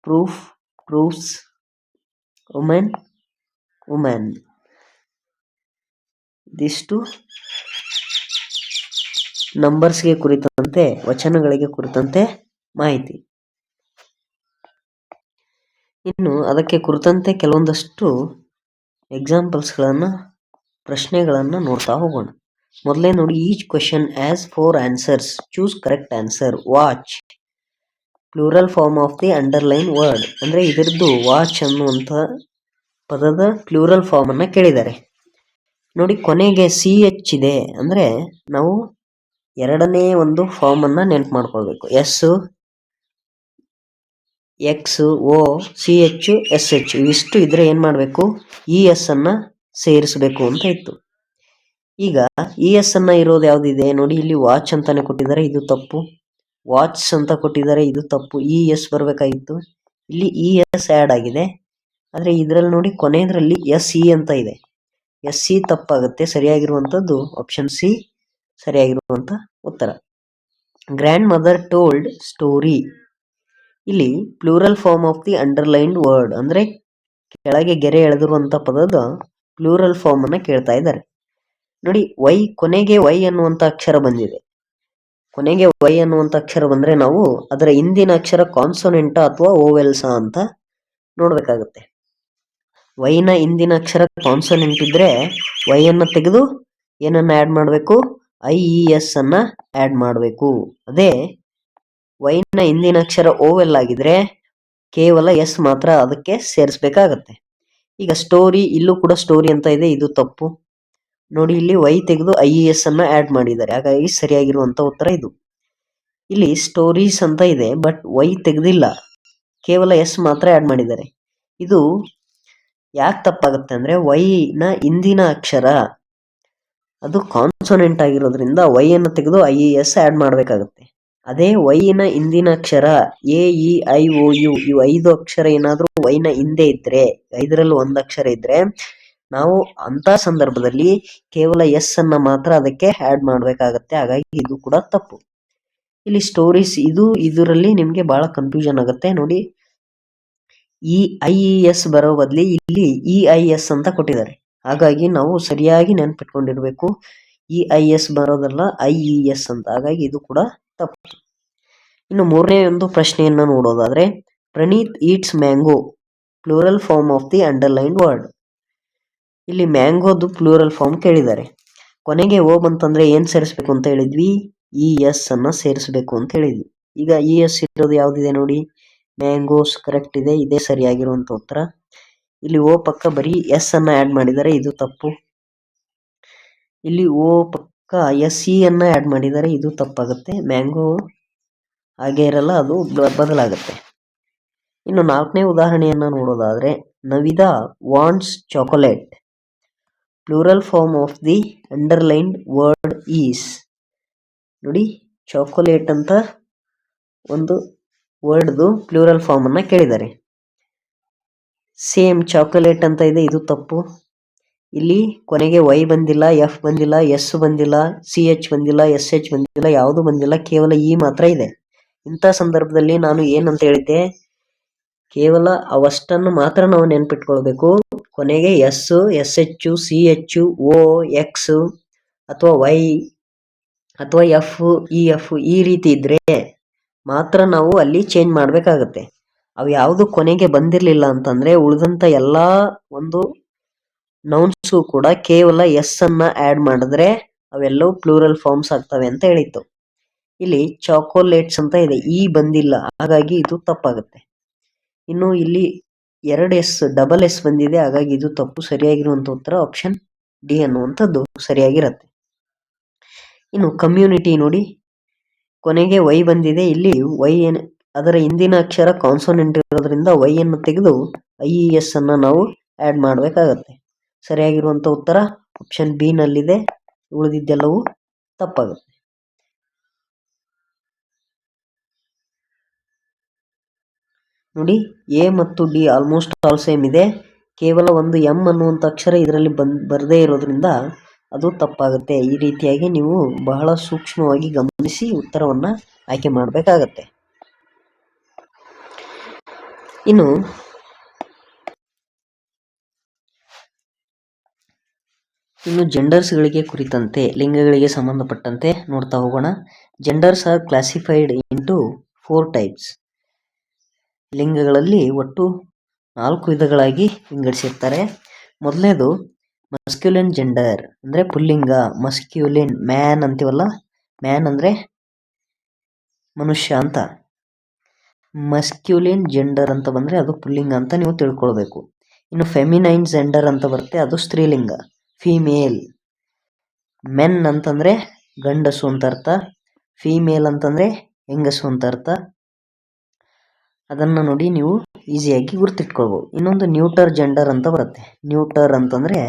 proof, proofs, women, women. ಇದಿಷ್ಟು ನಂಬರ್ಸ್ಗೆ ಕುರಿತಂತೆ, ವಚನಗಳಿಗೆ ಕುರಿತಂತೆ ಮಾಹಿತಿ. ಇನ್ನು ಅದಕ್ಕೆ ಕುರಿತಂತೆ ಕೆಲವೊಂದಷ್ಟು ಎಕ್ಸಾಂಪಲ್ಸ್ಗಳನ್ನ, ಪ್ರಶ್ನೆಗಳನ್ನ ನೋಡ್ತಾ ಹೋಗೋಣ. ಮೊದಲೇ ನೋಡಿ, each question has 4 answers, choose correct answer. Watch plural form of the underline word. ಅಂದ್ರೆ ಇದರದ್ದು ವಾಚ್ ಅನ್ನುವಂಥ ಪದದ ಪ್ಲೂರಲ್ ಫಾರ್ಮ್ ಅನ್ನ ಕೇಳಿದ್ದಾರೆ. ನೋಡಿ, ಕೊನೆಗೆ CH ಇದೆ ಅಂದ್ರೆ ನಾವು ಎರಡನೇ ಒಂದು ಫಾರ್ಮ್ ಅನ್ನ ನೆನ್ಪು ಮಾಡ್ಕೊಳ್ಬೇಕು. ಎಸ್, ಎಕ್ಸ್, ಓ, CH, SH ಇವಿಷ್ಟು ಇದ್ರೆ ಏನ್ ಮಾಡ್ಬೇಕು, ES ಅನ್ನ ಸೇರಿಸಬೇಕು ಅಂತ ಇತ್ತು. ಈಗ ES ಅನ್ನ ಇರೋದು ಯಾವ್ದಿದೆ ನೋಡಿ, ಇಲ್ಲಿ ವಾಚ್ ಅಂತಾನೆ ಕೊಟ್ಟಿದ್ದಾರೆ, ಇದು ತಪ್ಪು. ವಾಚ್ ಅಂತ ಕೊಟ್ಟಿದ್ದಾರೆ, ಇದು ತಪ್ಪು. ES ಬರ್ಬೇಕಾಗಿತ್ತು, ಇಲ್ಲಿ ES ಆಡ್ ಆಗಿದೆ. ಆದ್ರೆ ಇದ್ರಲ್ಲಿ ನೋಡಿ, ಕೊನೆಯದ್ರಲ್ಲಿ SE ಅಂತ ಇದೆ. SE ತಪ್ಪಾಗುತ್ತೆ. ಸರಿಯಾಗಿರುವಂತದ್ದು ಆಪ್ಷನ್ ಸಿ ಸರಿಯಾಗಿರುವಂತ ಉತ್ತರ. Grandmother told story. ಇಲ್ಲಿ plural form of the underlined word ಅಂದ್ರೆ ಕೆಳಗೆ ಗೆರೆ ಎಳೆದಿರುವಂತ ಪದದ ಪ್ಲೂರಲ್ ಫಾರ್ಮ್ ಅನ್ನ ಕೇಳ್ತಾ ಇದ್ದಾರೆ. ನೋಡಿ, ವೈ, ಕೊನೆಗೆ ವೈ ಅನ್ನುವಂತ ಅಕ್ಷರ ಬಂದಿದೆ. ಕೊನೆಗೆ ವೈ ಅನ್ನುವಂತ ಅಕ್ಷರ ಬಂದ್ರೆ ನಾವು ಅದರ ಹಿಂದಿನ ಅಕ್ಷರ ಕಾನ್ಸೋನೆಂಟ್ ಅಥವಾ ಓವೆಲ್ಸ ಅಂತ ನೋಡ್ಬೇಕಾಗುತ್ತೆ. ವೈನ ಹಿಂದಿನ ಅಕ್ಷರ ಕಾನ್ಸೋನೆಂಟ್ ಇದ್ರೆ ವೈ ಅನ್ನ ತೆಗೆದು ಏನನ್ನ ಆಡ್ ಮಾಡಬೇಕು, IES ಅನ್ನ ಆಡ್ ಮಾಡಬೇಕು. ಅದೇ ವೈನ ಹಿಂದಿನ ಅಕ್ಷರ ಓವೆಲ್ ಆಗಿದ್ರೆ ಕೇವಲ ಎಸ್ ಮಾತ್ರ ಅದಕ್ಕೆ ಸೇರಿಸಬೇಕಾಗತ್ತೆ. ಈಗ ಸ್ಟೋರಿ, ಇಲ್ಲೂ ಕೂಡ ಸ್ಟೋರಿ ಅಂತ ಇದೆ, ಇದು ತಪ್ಪು. ನೋಡಿ, ಇಲ್ಲಿ ವೈ ತೆಗೆದು IES ಅನ್ನ ಆಡ್ ಮಾಡಿದ್ದಾರೆ, ಹಾಗಾಗಿ ಸರಿಯಾಗಿರುವಂತ ಉತ್ತರ ಇದು. ಇಲ್ಲಿ ಸ್ಟೋರೀಸ್ ಅಂತ ಇದೆ, ಬಟ್ ವೈ ತೆಗೆದಿಲ್ಲ, ಕೇವಲ ಎಸ್ ಮಾತ್ರ ಆಡ್ ಮಾಡಿದ್ದಾರೆ. ಇದು ಯಾಕೆ ತಪ್ಪಾಗುತ್ತೆ ಅಂದ್ರೆ ವೈನ ಹಿಂದಿನ ಅಕ್ಷರ ಅದು ಕಾನ್ಸೋನೆಂಟ್ ಆಗಿರೋದ್ರಿಂದ ವೈ ಅನ್ನು ತೆಗೆದು IES ಆಡ್ ಮಾಡಬೇಕಾಗುತ್ತೆ. ಅದೇ ವೈನ ಹಿಂದಿನ ಅಕ್ಷರ AEIOU ಇವು 5 ಅಕ್ಷರ ಏನಾದ್ರೂ ವೈನ ಹಿಂದೆ ಇದ್ರೆ, 5ರಲ್ಲಿ ಒಂದು ಅಕ್ಷರ ಇದ್ರೆ ನಾವು ಅಂತ ಸಂದರ್ಭದಲ್ಲಿ ಕೇವಲ ಎಸ್ ಅನ್ನ ಮಾತ್ರ ಅದಕ್ಕೆ ಆಡ್ ಮಾಡಬೇಕಾಗತ್ತೆ. ಹಾಗಾಗಿ ಇದು ಕೂಡ ತಪ್ಪು. ಇಲ್ಲಿ ಸ್ಟೋರೀಸ್, ಇದರಲ್ಲಿ ನಿಮ್ಗೆ ಬಹಳ ಕನ್ಫ್ಯೂಷನ್ ಆಗುತ್ತೆ. ನೋಡಿ, IES ಬರೋ ಬದಲಿ ಇಲ್ಲಿ EIS ಅಂತ ಕೊಟ್ಟಿದ್ದಾರೆ. ಹಾಗಾಗಿ ನಾವು ಸರಿಯಾಗಿ ನೆನ್ಪಿಟ್ಕೊಂಡಿರ್ಬೇಕು, EIS ಬರೋದಲ್ಲ, IES ಅಂತ. ಹಾಗಾಗಿ ಇದು ಕೂಡ ತಪ್ಪು. ಇನ್ನು ಮೂರನೇ ಒಂದು ಪ್ರಶ್ನೆಯನ್ನ ನೋಡೋದಾದ್ರೆ, Praneeth eats mango, plural form of the underline word. ಇಲ್ಲಿ ಮ್ಯಾಂಗೋದು ಪ್ಲೂರಲ್ ಫಾರ್ಮ್ ಕೇಳಿದ್ದಾರೆ. ಕೊನೆಗೆ ಓ ಬಂತಂದ್ರೆ ಏನ್ ಸೇರಿಸ್ಬೇಕು ಅಂತ ಹೇಳಿದ್ವಿ, ES ಅನ್ನ ಸೇರಿಸಬೇಕು ಅಂತ ಹೇಳಿದ್ವಿ. ಈಗ ES ಇರೋದು ಯಾವ್ದಿದೆ ನೋಡಿ, ಮ್ಯಾಂಗೋಸ್ ಕರೆಕ್ಟ್ ಇದೆ, ಇದೇ ಸರಿಯಾಗಿರುವಂತ ಉತ್ತರ. ಇಲ್ಲಿ ಓ ಪಕ್ಕ ಬರೀ ಎಸ್ ಅನ್ನ ಆಡ್ ಮಾಡಿದ್ದಾರೆ, ಇದು ತಪ್ಪು. ಇಲ್ಲಿ ಓ ಪಕ್ಕ SE ಅನ್ನ ಆಡ್ ಮಾಡಿದ್ದಾರೆ, ಇದು ತಪ್ಪಾಗುತ್ತೆ. ಮ್ಯಾಂಗೋ ಹಾಗೆ ಇರಲ್ಲ, ಅದು ಬದಲಾಗುತ್ತೆ. ಇನ್ನು 4ನೇ ಉದಾಹರಣೆಯನ್ನ ನೋಡೋದಾದ್ರೆ, Navida wants chocolate. Plural form of the underlined word is. ನೋಡಿ, ಚಾಕೊಲೇಟ್ ಅಂತ ಒಂದು ವರ್ಡ್ದು ಪ್ಲೂರಲ್ ಫಾರ್ಮ್ ಅನ್ನ ಕೇಳಿದ್ದಾರೆ. ಸೇಮ್ ಚಾಕೊಲೇಟ್ ಅಂತ ಇದೆ, ಇದು ತಪ್ಪು. ಇಲ್ಲಿ ಕೊನೆಗೆ ವೈ ಬಂದಿಲ್ಲ, ಎಫ್ ಬಂದಿಲ್ಲ, ಎಸ್ ಬಂದಿಲ್ಲ, ಸಿ ಎಚ್ ಬಂದಿಲ್ಲ, ಎಸ್ ಎಚ್ ಬಂದಿಲ್ಲ, ಯಾವುದು ಬಂದಿಲ್ಲ, ಕೇವಲ ಇ ಮಾತ್ರ ಇದೆ. ಇಂಥ ಸಂದರ್ಭದಲ್ಲಿ ನಾನು ಏನಂತ ಹೇಳಿದ್ದೆ, ಕೇವಲ ಅವಷ್ಟನ್ನು ಮಾತ್ರ ನಾವು ನೆನ್ಪಿಟ್ಕೊಳ್ಬೇಕು. ಕೊನೆಗೆ S, S H, C H, O, X ಅಥವಾ ವೈ ಅಥವಾ ಎಫ್, ಈ ರೀತಿ ಇದ್ರೆ ಮಾತ್ರ ನಾವು ಅಲ್ಲಿ ಚೇಂಜ್ ಮಾಡ್ಬೇಕಾಗತ್ತೆ. ಅವು ಯಾವುದು ಕೊನೆಗೆ ಬಂದಿರಲಿಲ್ಲ ಅಂತಂದ್ರೆ ಉಳಿದಂತ ಎಲ್ಲಾ ಒಂದು ನೌನ್ಸು ಕೂಡ ಕೇವಲ ಎಸ್ ಅನ್ನ ಆಡ್ ಮಾಡಿದ್ರೆ ಅವೆಲ್ಲವೂ ಪ್ಲೂರಲ್ ಫಾರ್ಮ್ಸ್ ಆಗ್ತವೆ ಅಂತ ಹೇಳಿತ್ತು. ಇಲ್ಲಿ ಚಾಕೊಲೇಟ್ಸ್ ಅಂತ ಇದೆ, ಈ ಬಂದಿಲ್ಲ, ಹಾಗಾಗಿ ಇದು ತಪ್ಪಾಗುತ್ತೆ. ಇನ್ನು ಇಲ್ಲಿ 2 ಎಸ್, ಡಬಲ್ ಎಸ್ ಬಂದಿದೆ, ಹಾಗಾಗಿ ಇದು ತಪ್ಪು. ಸರಿಯಾಗಿರುವಂತ ಉತ್ತರ ಆಪ್ಷನ್ ಡಿ ಅನ್ನುವಂಥದ್ದು ಸರಿಯಾಗಿರುತ್ತೆ. ಇನ್ನು ಕಮ್ಯುನಿಟಿ ನೋಡಿ, ಕೊನೆಗೆ ವೈ ಬಂದಿದೆ. ಇಲ್ಲಿ ವೈ ಅದರ ಹಿಂದಿನ ಅಕ್ಷರ ಕಾನ್ಸೋನೆಂಟ್ ಇರೋದ್ರಿಂದ ವೈ ಅನ್ನು ತೆಗೆದು IES ಅನ್ನ ನಾವು ಆಡ್ ಮಾಡಬೇಕಾಗತ್ತೆ. ಸರಿಯಾಗಿರುವಂತ ಉತ್ತರ ಆಪ್ಷನ್ ಬಿ ನಲ್ಲಿದೆ. ಉಳಿದಿದ್ದೆಲ್ಲವೂ ತಪ್ಪಾಗುತ್ತೆ. ನೋಡಿ, ಎ ಮತ್ತು ಡಿ ಆಲ್ಮೋಸ್ಟ್ ಆಲ್ ಸೇಮ್ ಇದೆ. ಕೇವಲ ಒಂದು ಎಂ ಅನ್ನುವಂಥ ಅಕ್ಷರ ಇದರಲ್ಲಿ ಬರದೇ ಇರೋದ್ರಿಂದ ಅದು ತಪ್ಪಾಗುತ್ತೆ. ಈ ರೀತಿಯಾಗಿ ನೀವು ಬಹಳ ಸೂಕ್ಷ್ಮವಾಗಿ ಗಮನಿಸಿ ಉತ್ತರವನ್ನ ಆಯ್ಕೆ ಮಾಡಬೇಕಾಗತ್ತೆ. ಇನ್ನು ಜೆಂಡರ್ಸ್ಗಳಿಗೆ ಕುರಿತಂತೆ, ಲಿಂಗಗಳಿಗೆ ಸಂಬಂಧಪಟ್ಟಂತೆ ನೋಡ್ತಾ ಹೋಗೋಣ. Genders are classified into 4 types. ಲಿಂಗಗಳಲ್ಲಿ ಒಟ್ಟು 4 ವಿಧಗಳಾಗಿ ವಿಂಗಡಿಸಿರ್ತಾರೆ. ಮೊದಲನೇದು ಮಸ್ಕ್ಯುಲಿನ್ ಜೆಂಡರ್ ಅಂದ್ರೆ ಪುಲ್ಲಿಂಗ. ಮಸ್ಕ್ಯುಲಿನ್, ಮ್ಯಾನ್ ಅಂತೀವಲ್ಲ, ಮ್ಯಾನ್ ಅಂದ್ರೆ ಮನುಷ್ಯ ಅಂತ. ಮಸ್ಕ್ಯುಲಿನ್ ಜೆಂಡರ್ ಅಂತ ಬಂದ್ರೆ ಅದು ಪುಲ್ಲಿಂಗ ಅಂತ ನೀವು ತಿಳ್ಕೊಳ್ಬೇಕು. ಇನ್ನು ಫೆಮಿನೈನ್ ಜೆಂಡರ್ ಅಂತ ಬರುತ್ತೆ, ಅದು ಸ್ತ್ರೀಲಿಂಗ, ಫೀಮೇಲ್. ಮೆನ್ ಅಂತಂದ್ರೆ ಗಂಡಸು ಅಂತ ಅರ್ಥ, ಫೀಮೇಲ್ ಅಂತಂದ್ರೆ ಹೆಂಗಸು ಅಂತ ಅರ್ಥ. ಅದನ್ನ ನೋಡಿ ನೀವು ಈಸಿಯಾಗಿ ಗುರ್ತಿಟ್ಕೊಳ್ಬಹುದು. ಇನ್ನೊಂದು ನ್ಯೂಟರ್ ಜೆಂಡರ್ ಅಂತ ಬರುತ್ತೆ. ನ್ಯೂಟರ್ ಅಂತಂದ್ರೆ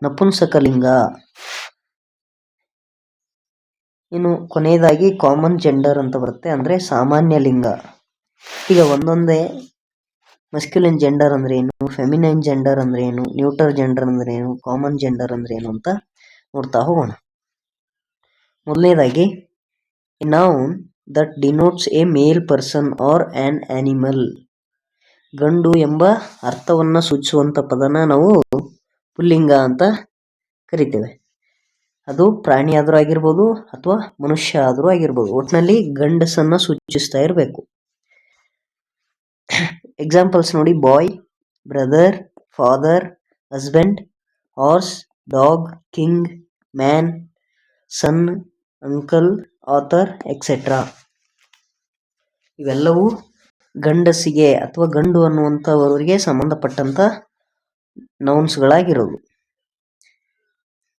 ನಪುಂಸಕಲಿಂಗ. ಇನ್ನು ಕೊನೆಯದಾಗಿ ಕಾಮನ್ ಜೆಂಡರ್ ಅಂತ ಬರುತ್ತೆ, ಅಂದ್ರೆ ಸಾಮಾನ್ಯ ಲಿಂಗ. ಈಗ ಒಂದೊಂದೇ ಮಸ್ಕ್ಯುಲಿನ್ ಜೆಂಡರ್ ಅಂದ್ರೆ ಏನು, ಫೆಮಿನೈನ್ ಜೆಂಡರ್ ಅಂದ್ರೆ ಏನು, ನ್ಯೂಟರ್ ಜೆಂಡರ್ ಅಂದ್ರೆ ಏನು, ಕಾಮನ್ ಜೆಂಡರ್ ಅಂದ್ರೆ ಏನು ಅಂತ ನೋಡ್ತಾ ಹೋಗೋಣ. ಮೊದಲನೇದಾಗಿ, noun that denotes a male person or an animal. ಗಂಡು ಎಂಬ ಅರ್ಥವನ್ನ ಸೂಚಿಸುವಂತ ಪದನ ನಾವು ಪುಲ್ಲಿಂಗ ಅಂತ ಕರಿತೇವೆ. ಅದು ಪ್ರಾಣಿ ಆದ್ರೂ ಆಗಿರ್ಬೋದು ಅಥವಾ ಮನುಷ್ಯ ಆದ್ರೂ ಆಗಿರ್ಬೋದು, ಒಟ್ಟಿನಲ್ಲಿ ಗಂಡಸನ್ನ ಸೂಚಿಸ್ತಾ ಇರಬೇಕು. ಎಕ್ಸಾಂಪಲ್ಸ್ ನೋಡಿ, boy, brother, father, husband, horse, dog, king, man, son, uncle, author, etcetera. ಇವೆಲ್ಲವೂ ಗಂಡಸಿಗೆ ಅಥವಾ ಗಂಡು ಅನ್ನುವಂಥವರಿಗೆ ಸಂಬಂಧಪಟ್ಟಂತ ನೌನ್ಸ್ಗಳಾಗಿರೋದು.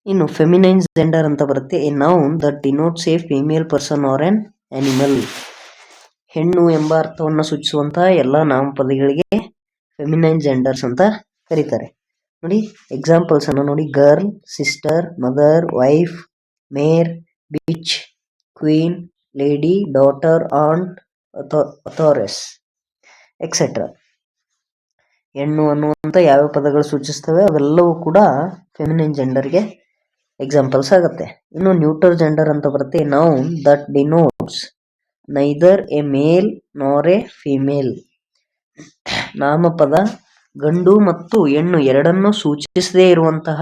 ಇನ್ನು ಫೆಮಿನೈನ್ ಜೆಂಡರ್ ಅಂತ ಬರುತ್ತೆ, a noun that denotes a female person or an animal. ಹೆಣ್ಣು ಎಂಬ ಅರ್ಥವನ್ನು ಸೂಚಿಸುವಂತಹ ಎಲ್ಲ ನಾಮಪದಗಳಿಗೆ ಫೆಮಿನೈನ್ ಜೆಂಡರ್ಸ್ ಅಂತ ಕರೀತಾರೆ. ನೋಡಿ, ಎಕ್ಸಾಂಪಲ್ಸ್ ಅನ್ನು ನೋಡಿ, girl, sister, mother, wife, mare, bitch, queen, lady, daughter, aunt, authoress, etcetera. ಹೆಣ್ಣು ಅನ್ನುವಂಥ ಯಾವ್ಯಾವ ಪದಗಳು ಸೂಚಿಸ್ತವೆ ಅವೆಲ್ಲವೂ ಕೂಡ ಫೆಮಿನೈನ್ ಜೆಂಡರ್ಗೆ ಎಕ್ಸಾಂಪಲ್ಸ್ ಆಗುತ್ತೆ. ಇನ್ನು ನ್ಯೂಟರ್ ಜೆಂಡರ್ ಅಂತ ಬರುತ್ತೆ, noun that denotes neither a male nor a female. ನಾಮಪದ ಗಂಡು ಮತ್ತು ಹೆಣ್ಣು ಎರಡನ್ನೂ ಸೂಚಿಸದೇ ಇರುವಂತಹ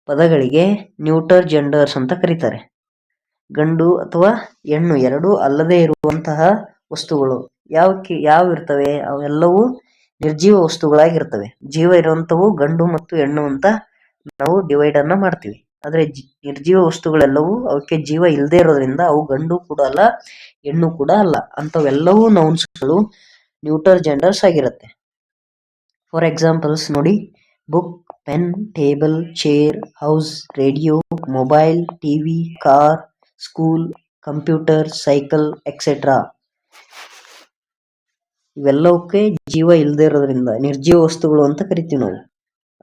ಪದಗಳಿಗೆ ನ್ಯೂಟರ್ ಜೆಂಡರ್ಸ್ ಅಂತ ಕರೀತಾರೆ. ಗಂಡು ಅಥವಾ ಹೆಣ್ಣು ಎರಡೂ ಅಲ್ಲದೆ ಇರುವಂತಹ ವಸ್ತುಗಳು ಯಾವ ಇರ್ತವೆ, ಅವೆಲ್ಲವೂ ನಿರ್ಜೀವ ವಸ್ತುಗಳಾಗಿರ್ತವೆ. ಜೀವ ಇರುವಂತವು ಗಂಡು ಮತ್ತು ಹೆಣ್ಣು ಅಂತ ನಾವು ಡಿವೈಡ್ ಅನ್ನ ಮಾಡ್ತೀವಿ. ಆದ್ರೆ ನಿರ್ಜೀವ ವಸ್ತುಗಳೆಲ್ಲವೂ ಅವಕ್ಕೆ ಜೀವ ಇಲ್ಲದೆ ಇರೋದ್ರಿಂದ ಅವು ಗಂಡು ಕೂಡ ಅಲ್ಲ, ಹೆಣ್ಣು ಕೂಡ ಅಲ್ಲ. ಅಂತವೆಲ್ಲವೂ ನೌನ್ಸ್ಗಳು ನ್ಯೂಟರ್ ಜೆಂಡರ್ಸ್ ಆಗಿರುತ್ತೆ. ಫಾರ್ ಎಕ್ಸಾಂಪಲ್ಸ್ ನೋಡಿ, book, pen, table, chair, house, radio, mobile, TV, car, school, computer, cycle etcetera. ಇವೆಲ್ಲವಕ್ಕೆ ಜೀವ ಇಲ್ಲದೆ ಇರೋದ್ರಿಂದ ನಿರ್ಜೀವ ವಸ್ತುಗಳು ಅಂತ ಕರಿತೀವಿ ನಾವು.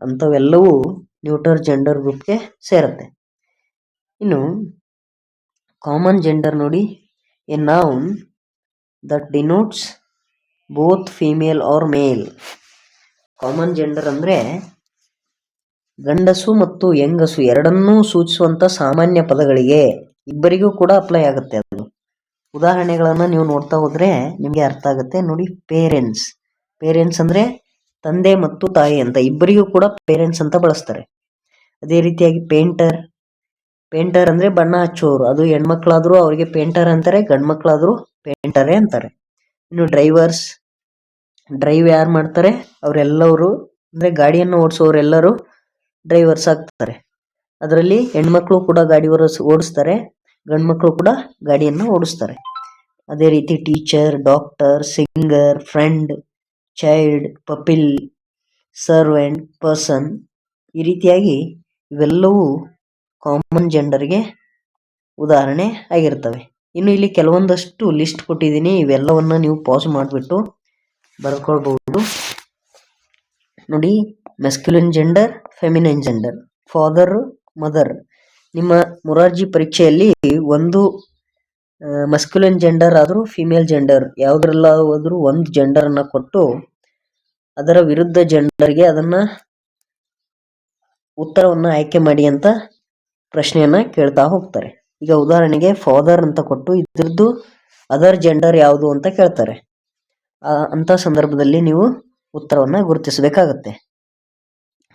ಅಂಥವೆಲ್ಲವೂ ನ್ಯೂಟರ್ ಜೆಂಡರ್ ಗ್ರೂಪ್ಗೆ ಸೇರುತ್ತೆ. ಇನ್ನು ಕಾಮನ್ ಜೆಂಡರ್ ನೋಡಿ, a noun that denotes both female or male. Common gender ಅಂದರೆ ಗಂಡಸು ಮತ್ತು ಹೆಂಗಸು ಎರಡನ್ನೂ ಸೂಚಿಸುವಂಥ ಸಾಮಾನ್ಯ ಪದಗಳಿಗೆ ಇಬ್ಬರಿಗೂ ಕೂಡ ಅಪ್ಲೈ ಆಗುತ್ತೆ ಅದು. ಉದಾಹರಣೆಗಳನ್ನು ನೀವು ನೋಡ್ತಾ ಹೋದರೆ ನಿಮಗೆ ಅರ್ಥ ಆಗುತ್ತೆ. ನೋಡಿ, ಪೇರೆಂಟ್ಸ್. ಪೇರೆಂಟ್ಸ್ ಅಂದರೆ ತಂದೆ ಮತ್ತು ತಾಯಿ ಅಂತ ಇಬ್ಬರಿಗೂ ಕೂಡ ಪೇರೆಂಟ್ಸ್ ಅಂತ ಬಳಸ್ತಾರೆ. ಅದೇ ರೀತಿಯಾಗಿ ಪೇಂಟರ್. ಪೇಂಟರ್ ಅಂದರೆ ಬಣ್ಣ ಹಚ್ಚೋರು. ಅದು ಹೆಣ್ಮಕ್ಳಾದರೂ ಅವರಿಗೆ ಪೇಂಟರ್ ಅಂತಾರೆ, ಗಂಡು ಮಕ್ಕಳಾದರೂ ಪೇಂಟರೇ ಅಂತಾರೆ. ಇನ್ನು ಡ್ರೈವರ್ಸ್. ಡ್ರೈವ್ ಯಾರು ಮಾಡ್ತಾರೆ ಅವರೆಲ್ಲವರು ಅಂದರೆ ಗಾಡಿಯನ್ನು ಓಡಿಸೋರೆಲ್ಲರೂ ಡ್ರೈವರ್ಸ್ ಆಗ್ತಾರೆ. ಅದರಲ್ಲಿ ಹೆಣ್ಮಕ್ಳು ಕೂಡ ಗಾಡಿ ಓಡಿಸ್ತಾರೆ, ಗಂಡು ಮಕ್ಕಳು ಕೂಡ ಗಾಡಿಯನ್ನು ಓಡಿಸ್ತಾರೆ. ಅದೇ ರೀತಿ teacher, doctor, singer, friend, child, pupil, servant, person. ಈ ರೀತಿಯಾಗಿ ಇವೆಲ್ಲವೂ ಕಾಮನ್ ಜೆಂಡರ್ಗೆ ಉದಾಹರಣೆ ಆಗಿರ್ತವೆ. ಇನ್ನು ಇಲ್ಲಿ ಕೆಲವೊಂದಷ್ಟು ಲಿಸ್ಟ್ ಕೊಟ್ಟಿದ್ದೀನಿ, ಇವೆಲ್ಲವನ್ನ ನೀವು ಪಾಸ್ ಮಾಡಿಬಿಟ್ಟು ಬರ್ಕೊಳ್ಬಹುದು. ನೋಡಿ, masculine gender, feminine gender, father, mother. ನಿಮ್ಮ ಮೊರಾರ್ಜಿ ಪರೀಕ್ಷೆಯಲ್ಲಿ ಒಂದು ಮಸ್ಕ್ಯುಲಿನ್ ಜೆಂಡರ್ ಆದರೂ ಫಿಮೇಲ್ ಜೆಂಡರ್ ಯಾವುದ್ರಲ್ಲಾದರೂ ಒಂದು ಜೆಂಡರನ್ನು ಕೊಟ್ಟು ಅದರ ವಿರುದ್ಧ ಜೆಂಡರ್ಗೆ ಅದನ್ನು ಉತ್ತರವನ್ನು ಆಯ್ಕೆ ಮಾಡಿ ಅಂತ ಪ್ರಶ್ನೆಯನ್ನು ಕೇಳ್ತಾ ಹೋಗ್ತಾರೆ. ಈಗ ಉದಾಹರಣೆಗೆ ಫಾದರ್ ಅಂತ ಕೊಟ್ಟು ಇದ್ರದ್ದು ಅದರ್ ಜೆಂಡರ್ ಯಾವುದು ಅಂತ ಕೇಳ್ತಾರೆ. ಅಂಥ ಸಂದರ್ಭದಲ್ಲಿ ನೀವು ಉತ್ತರವನ್ನು ಗುರುತಿಸಬೇಕಾಗತ್ತೆ.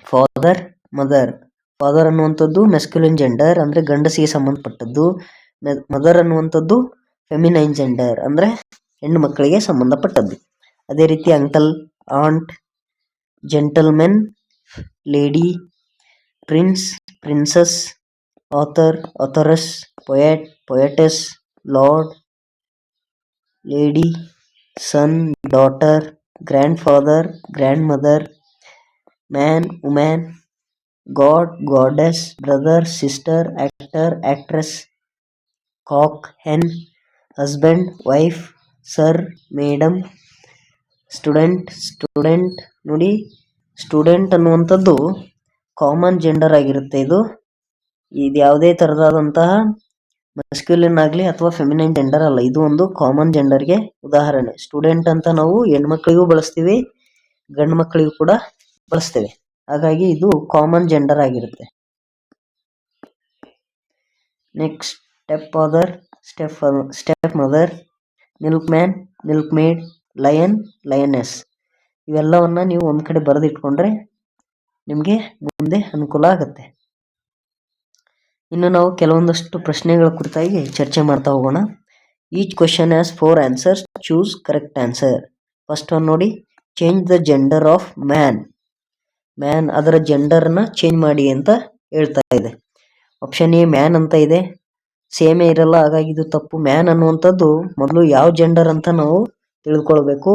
Father, mother. ಫಾದರ್ ಅನ್ನುವಂಥದ್ದು ಮೆಸ್ಕ್ಯುಲಿನ್ ಜೆಂಡರ್ ಅಂದರೆ ಗಂಡಸಿಗೆ ಸಂಬಂಧಪಟ್ಟದ್ದು. ಮದರ್ ಅನ್ನುವಂಥದ್ದು ಫೆಮಿನೈನ್ ಜೆಂಡರ್ ಅಂದರೆ ಹೆಣ್ಣು ಮಕ್ಕಳಿಗೆ ಸಂಬಂಧಪಟ್ಟದ್ದು. ಅದೇ ರೀತಿ uncle, aunt, gentlemen, lady, prince, princess, author, authoress, poet, poetess, lord, lady, son, daughter, grandfather, grandmother, man, woman, god, goddess, brother, sister, actor, actress, cock, hen, husband, wife, sir, madam, student, student. ನೋಡಿ, student ಅನ್ನುವಂಥದ್ದು common gender ಆಗಿರುತ್ತೆ. ಇದು ಯಾವುದೇ ಥರದಾದಂತಹ ಮಸ್ಕ್ಯುಲಿನ್ ಆಗಲಿ ಅಥವಾ feminine gender ಅಲ್ಲ. ಇದು ಒಂದು ಕಾಮನ್ ಜೆಂಡರ್ಗೆ ಉದಾಹರಣೆ. ಸ್ಟೂಡೆಂಟ್ ಅಂತ ನಾವು ಹೆಣ್ಮಕ್ಳಿಗೂ ಬಳಸ್ತೀವಿ, ಗಂಡು ಮಕ್ಕಳಿಗೂ ಕೂಡ ಬಳಸ್ತೇವೆ. ಹಾಗಾಗಿ ಇದು ಕಾಮನ್ ಜೆಂಡರ್ ಆಗಿರುತ್ತೆ. Next, stepfather, stepmother, milkman, milkmaid, lion, lioness. ಇವೆಲ್ಲವನ್ನ ನೀವು ಒಂದು ಕಡೆ ಬರೆದಿಟ್ಕೊಂಡ್ರೆ ನಿಮಗೆ ಮುಂದೆ ಅನುಕೂಲ ಆಗುತ್ತೆ. ಇನ್ನು ನಾವು ಕೆಲವೊಂದಷ್ಟು ಪ್ರಶ್ನೆಗಳ ಕುರಿತಾಗಿ ಚರ್ಚೆ ಮಾಡ್ತಾ ಹೋಗೋಣ. Each question has 4 answers. Choose correct answer. First one ನೋಡಿ, change the gender of man. Man ಅದರ ಜೆಂಡರ್ನ ಚೇಂಜ್ ಮಾಡಿ ಅಂತ ಹೇಳ್ತಾ ಇದೆ. ಆಪ್ಷನ್ ಎ ಮ್ಯಾನ್ ಅಂತ ಇದೆ, ಸೇಮೇ ಇರಲ್ಲ, ಹಾಗಾಗಿ ಇದು ತಪ್ಪು. ಮ್ಯಾನ್ ಅನ್ನುವಂಥದ್ದು ಮೊದಲು ಯಾವ ಜೆಂಡರ್ ಅಂತ ನಾವು ತಿಳಿದುಕೊಳ್ಬೇಕು.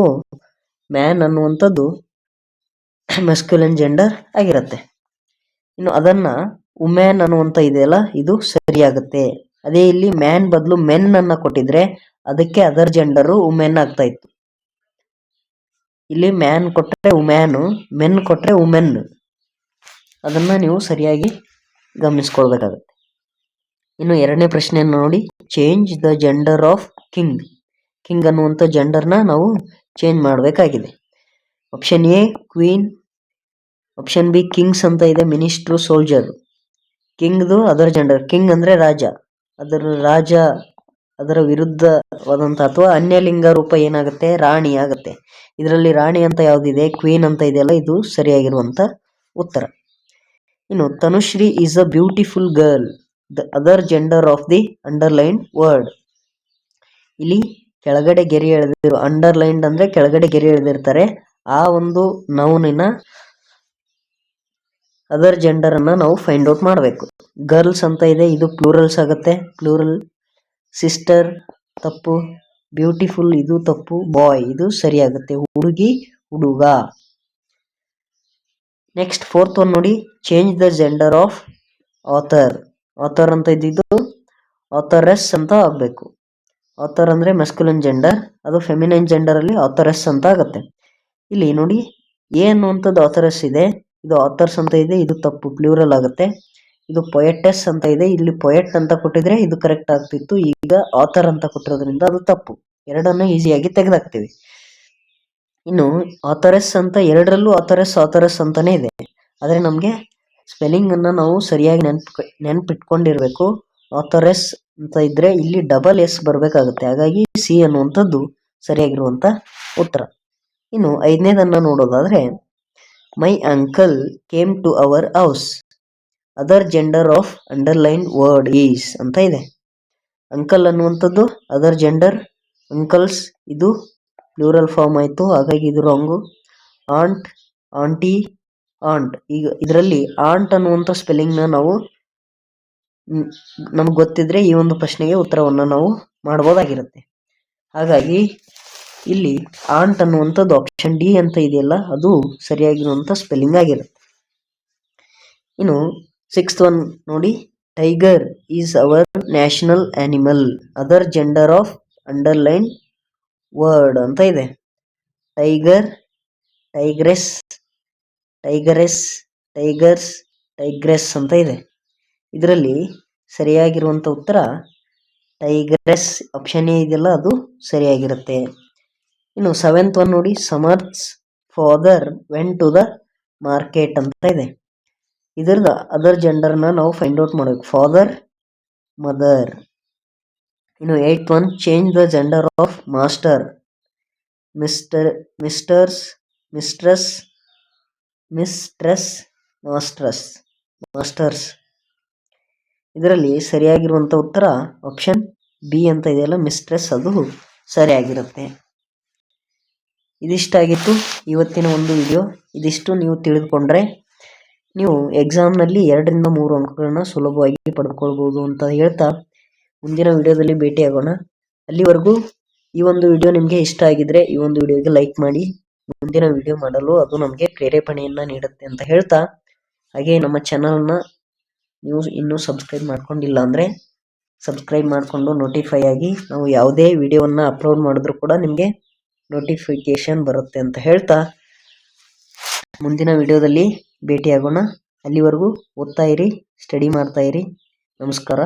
ಮ್ಯಾನ್ ಅನ್ನುವಂಥದ್ದು ಮಸ್ಕ್ಯುಲಿನ್ ಜೆಂಡರ್ ಆಗಿರುತ್ತೆ. ಇನ್ನು ಅದನ್ನ ವುಮೆನ್ ಅನ್ನುವಂಥ ಇದೆಯಲ್ಲ, ಇದು ಸರಿಯಾಗುತ್ತೆ. ಅದೇ ಇಲ್ಲಿ ಮ್ಯಾನ್ ಬದಲು ಮೆನ್ ಅನ್ನ ಕೊಟ್ಟಿದ್ರೆ ಅದಕ್ಕೆ ಅದರ್ ಜೆಂಡರು ವುಮೆನ್ ಆಗ್ತಾ ಇತ್ತು. ಇಲ್ಲಿ ಮ್ಯಾನ್ ಕೊಟ್ಟರೆ ವುಮ್ಯಾನು, ಮೆನ್ ಕೊಟ್ಟರೆ ವುಮೆನ್. ಅದನ್ನ ನೀವು ಸರಿಯಾಗಿ ಗಮನಿಸ್ಕೊಳ್ಬೇಕಾಗತ್ತೆ. ಇನ್ನು ಎರಡನೇ ಪ್ರಶ್ನೆಯನ್ನು ನೋಡಿ, change the gender of king. King ಅನ್ನುವಂಥ ಜೆಂಡರ್ನ ನಾವು ಚೇಂಜ್ ಮಾಡಬೇಕಾಗಿದೆ. Option A queen, option B kings ಅಂತ ಇದೆ, ಮಿನಿಸ್ಟ್ರು, ಸೋಲ್ಜರ್. ಕಿಂಗ್ದು ಅದರ್ ಜೆಂಡರ್, ಕಿಂಗ್ ಅಂದರೆ ರಾಜ, ಅದರ ವಿರುದ್ಧವಾದಂಥ ಅಥವಾ ಅನ್ಯಲಿಂಗ ರೂಪ ಏನಾಗುತ್ತೆ, ರಾಣಿ ಆಗುತ್ತೆ. ಇದರಲ್ಲಿ ರಾಣಿ ಅಂತ ಯಾವುದಿದೆ, ಕ್ವೀನ್ ಅಂತ ಇದೆಯಲ್ಲ, ಇದು ಸರಿಯಾಗಿರುವಂಥ ಉತ್ತರ. ಇನ್ನು Tanushree is a beautiful girl. The other gender of the underlined word. ಇಲ್ಲಿ ಕೆಳಗಡೆ ಗೆರೆ ಎಳೆದಿರೋ, ಅಂಡರ್ಲೈನ್ಡ್ ಅಂದ್ರೆ ಕೆಳಗಡೆ ಗೆರೆ ಎಳೆದಿರ್ತಾರೆ, ಆ ಒಂದು ನೌನಿನ ಅದರ್ ಜೆಂಡರ್ ಅನ್ನ ನಾವು ಫೈಂಡ್ ಔಟ್ ಮಾಡಬೇಕು. ಗರ್ಲ್ಸ್ ಅಂತ ಇದೆ, ಇದು ಪ್ಲೂರಲ್ಸ್ ಆಗುತ್ತೆ, ಪ್ಲೂರಲ್. ಸಿಸ್ಟರ್ ತಪ್ಪು, ಬ್ಯೂಟಿಫುಲ್ ಇದು ತಪ್ಪು, ಬಾಯ್ ಇದು ಸರಿಯಾಗುತ್ತೆ, ಹುಡುಗಿ, ಹುಡುಗ. ನೆಕ್ಸ್ಟ್ ಫೋರ್ತ್ ಒನ್ ನೋಡಿ, change the gender of author. Author ಅಂತ ಇದ್ದಿದ್ದು ಆಥರೆಸ್ ಅಂತ ಆಗಬೇಕು. ಆಥರ್ ಅಂದರೆ ಮೆಸ್ಕ್ಯುಲನ್ ಜೆಂಡರ್, ಅದು ಫೆಮಿನೈನ್ ಜೆಂಡರಲ್ಲಿ ಆಥರೆಸ್ ಅಂತ ಆಗುತ್ತೆ. ಇಲ್ಲಿ ನೋಡಿ ಎ ಅನ್ನುವಂಥದ್ದು ಆಥರೆಸ್ ಇದೆ, ಇದು ಆಥರ್ಸ್ ಅಂತ ಇದೆ, ಇದು ತಪ್ಪು, ಪ್ಲೂರಲ್ ಆಗುತ್ತೆ. ಇದು ಪೊಯೆಟೆಸ್ ಅಂತ ಇದೆ, ಇಲ್ಲಿ ಪೊಯೆಟ್ ಅಂತ ಕೊಟ್ಟಿದ್ರೆ ಇದು ಕರೆಕ್ಟ್ ಆಗ್ತಿತ್ತು. ಈಗ ಆಥರ್ ಅಂತ ಕೊಟ್ಟಿರೋದ್ರಿಂದ ಅದು ತಪ್ಪು. ಎರಡನ್ನು ಈಸಿಯಾಗಿ ತೆಗೆದಾಕ್ತೀವಿ. ಇನ್ನು ಆಥರೆಸ್ ಅಂತ ಎರಡರಲ್ಲೂ ಆಥರೆಸ್ ಅಂತಾನೆ ಇದೆ, ಆದರೆ ನಮಗೆ ಸ್ಪೆಲ್ಲಿಂಗ್ ಅನ್ನ ನಾವು ಸರಿಯಾಗಿ ನೆನ್ಪಿಟ್ಕೊಂಡಿರ್ಬೇಕು. ಆಥರೆಸ್ ಅಂತ ಇದ್ರೆ ಇಲ್ಲಿ ಡಬಲ್ ಎಸ್ ಬರಬೇಕಾಗುತ್ತೆ, ಹಾಗಾಗಿ ಸಿ ಅನ್ನುವಂಥದ್ದು ಸರಿಯಾಗಿರುವಂತ ಉತ್ತರ. ಇನ್ನು ಐದನೇದನ್ನ ನೋಡೋದಾದ್ರೆ, my uncle came to our house, other gender of underline word is ಅಂತ ಇದೆ. ಅಂಕಲ್ ಅನ್ನುವಂಥದ್ದು ಅದರ್ ಜೆಂಡರ್, ಅಂಕಲ್ಸ್ ಇದು ಪ್ಲೂರಲ್ ಫಾರ್ಮ್ ಆಯಿತು, ಹಾಗಾಗಿ ಇದು ರಾಂಗು. ಆಂಟ್, ಆಂಟಿ, ಆಂಟ್, ಈಗ ಇದರಲ್ಲಿ ಆಂಟ್ ಅನ್ನುವಂಥ ಸ್ಪೆಲ್ಲಿಂಗ್ನ ನಾವು ನಮ್ಗೆ ಗೊತ್ತಿದ್ರೆ ಈ ಒಂದು ಪ್ರಶ್ನೆಗೆ ಉತ್ತರವನ್ನು ನಾವು ಮಾಡ್ಬೋದಾಗಿರುತ್ತೆ. ಹಾಗಾಗಿ ಇಲ್ಲಿ ಆಂಟ್ ಅನ್ನುವಂಥದ್ದು ಆಪ್ಷನ್ ಡಿ ಅಂತ ಇದೆಯಲ್ಲ, ಅದು ಸರಿಯಾಗಿರುವಂಥ ಸ್ಪೆಲ್ಲಿಂಗ್ ಆಗಿರುತ್ತೆ. ಇನ್ನು 6th ಒನ್ ನೋಡಿ, tiger is our national animal, other gender of underline word ಅಂತ ಇದೆ. ಟೈಗರ್, ಟೈಗ್ರೆಸ್, ಟೈಗರೆಸ್, ಟೈಗರ್ಸ್, ಟೈಗ್ರೆಸ್ ಅಂತ ಇದೆ. ಇದರಲ್ಲಿ ಸರಿಯಾಗಿರುವಂಥ ಉತ್ತರ ಟೈಗ್ರೆಸ್, ಆಪ್ಷನ್ ಎ ಇದೆಯಲ್ಲ ಅದು ಸರಿಯಾಗಿರುತ್ತೆ. ಇನ್ನು 7th ಒನ್ ನೋಡಿ, Samarth's father went to the market ಅಂತ ಇದೆ. ಇದರದ ಅದರ್ ಜೆಂಡರ್ನ ನಾವು ಫೈಂಡ್ ಔಟ್ ಮಾಡಬೇಕು, ಫಾದರ್, ಮದರ್. ಇನ್ನು 8th one, change the gender of master, misters, mistress, masters. ಇದರಲ್ಲಿ ಸರಿಯಾಗಿರುವಂಥ ಉತ್ತರ ಆಪ್ಷನ್ ಬಿ ಅಂತ ಇದೆಯಲ್ಲ, ಮಿಸ್ಟ್ರೆಸ್, ಅದು ಸರಿಯಾಗಿರುತ್ತೆ. ಇದಿಷ್ಟಾಗಿತ್ತು ಇವತ್ತಿನ ಒಂದು ವಿಡಿಯೋ. ಇದಿಷ್ಟು ನೀವು ತಿಳಿದುಕೊಂಡ್ರೆ ನೀವು ಎಕ್ಸಾಮ್ನಲ್ಲಿ 2ರಿಂದ 3 ಅಂಕಗಳನ್ನ ಸುಲಭವಾಗಿ ಪಡೆದುಕೊಳ್ಬೋದು ಅಂತ ಹೇಳ್ತಾ ಮುಂದಿನ ವಿಡಿಯೋದಲ್ಲಿ ಭೇಟಿಯಾಗೋಣ. ಅಲ್ಲಿವರೆಗೂ ಈ ಒಂದು ವಿಡಿಯೋ ನಿಮಗೆ ಇಷ್ಟ ಆಗಿದ್ರೆ ಈ ಒಂದು ವಿಡಿಯೋಗೆ ಲೈಕ್ ಮಾಡಿ, ಮುಂದಿನ ವಿಡಿಯೋ ಮಾಡಲು ಅದು ನಮಗೆ ಪ್ರೇರೇಪಣೆಯನ್ನ ನೀಡುತ್ತೆ ಅಂತ ಹೇಳ್ತಾ, ಹಾಗೆ ನಮ್ಮ ಚಾನಲ್ನ ನೀವು ಇನ್ನೂ ಸಬ್ಸ್ಕ್ರೈಬ್ ಮಾಡ್ಕೊಂಡಿಲ್ಲ ಅಂದರೆ ಸಬ್ಸ್ಕ್ರೈಬ್ ಮಾಡಿಕೊಂಡು ನೋಟಿಫೈ ಆಗಿ, ನಾವು ಯಾವುದೇ ವಿಡಿಯೋವನ್ನು ಅಪ್ಲೋಡ್ ಮಾಡಿದ್ರು ಕೂಡ ನಿಮಗೆ ನೋಟಿಫಿಕೇಶನ್ ಬರುತ್ತೆ ಅಂತ ಹೇಳ್ತಾ ಮುಂದಿನ ವಿಡಿಯೋದಲ್ಲಿ ಭೇಟಿಯಾಗೋಣ. ಅಲ್ಲಿವರೆಗೂ ಓದ್ತಾ ಇರಿ, ಸ್ಟಡಿ ಮಾಡ್ತಾ ಇರಿ. ನಮಸ್ಕಾರ.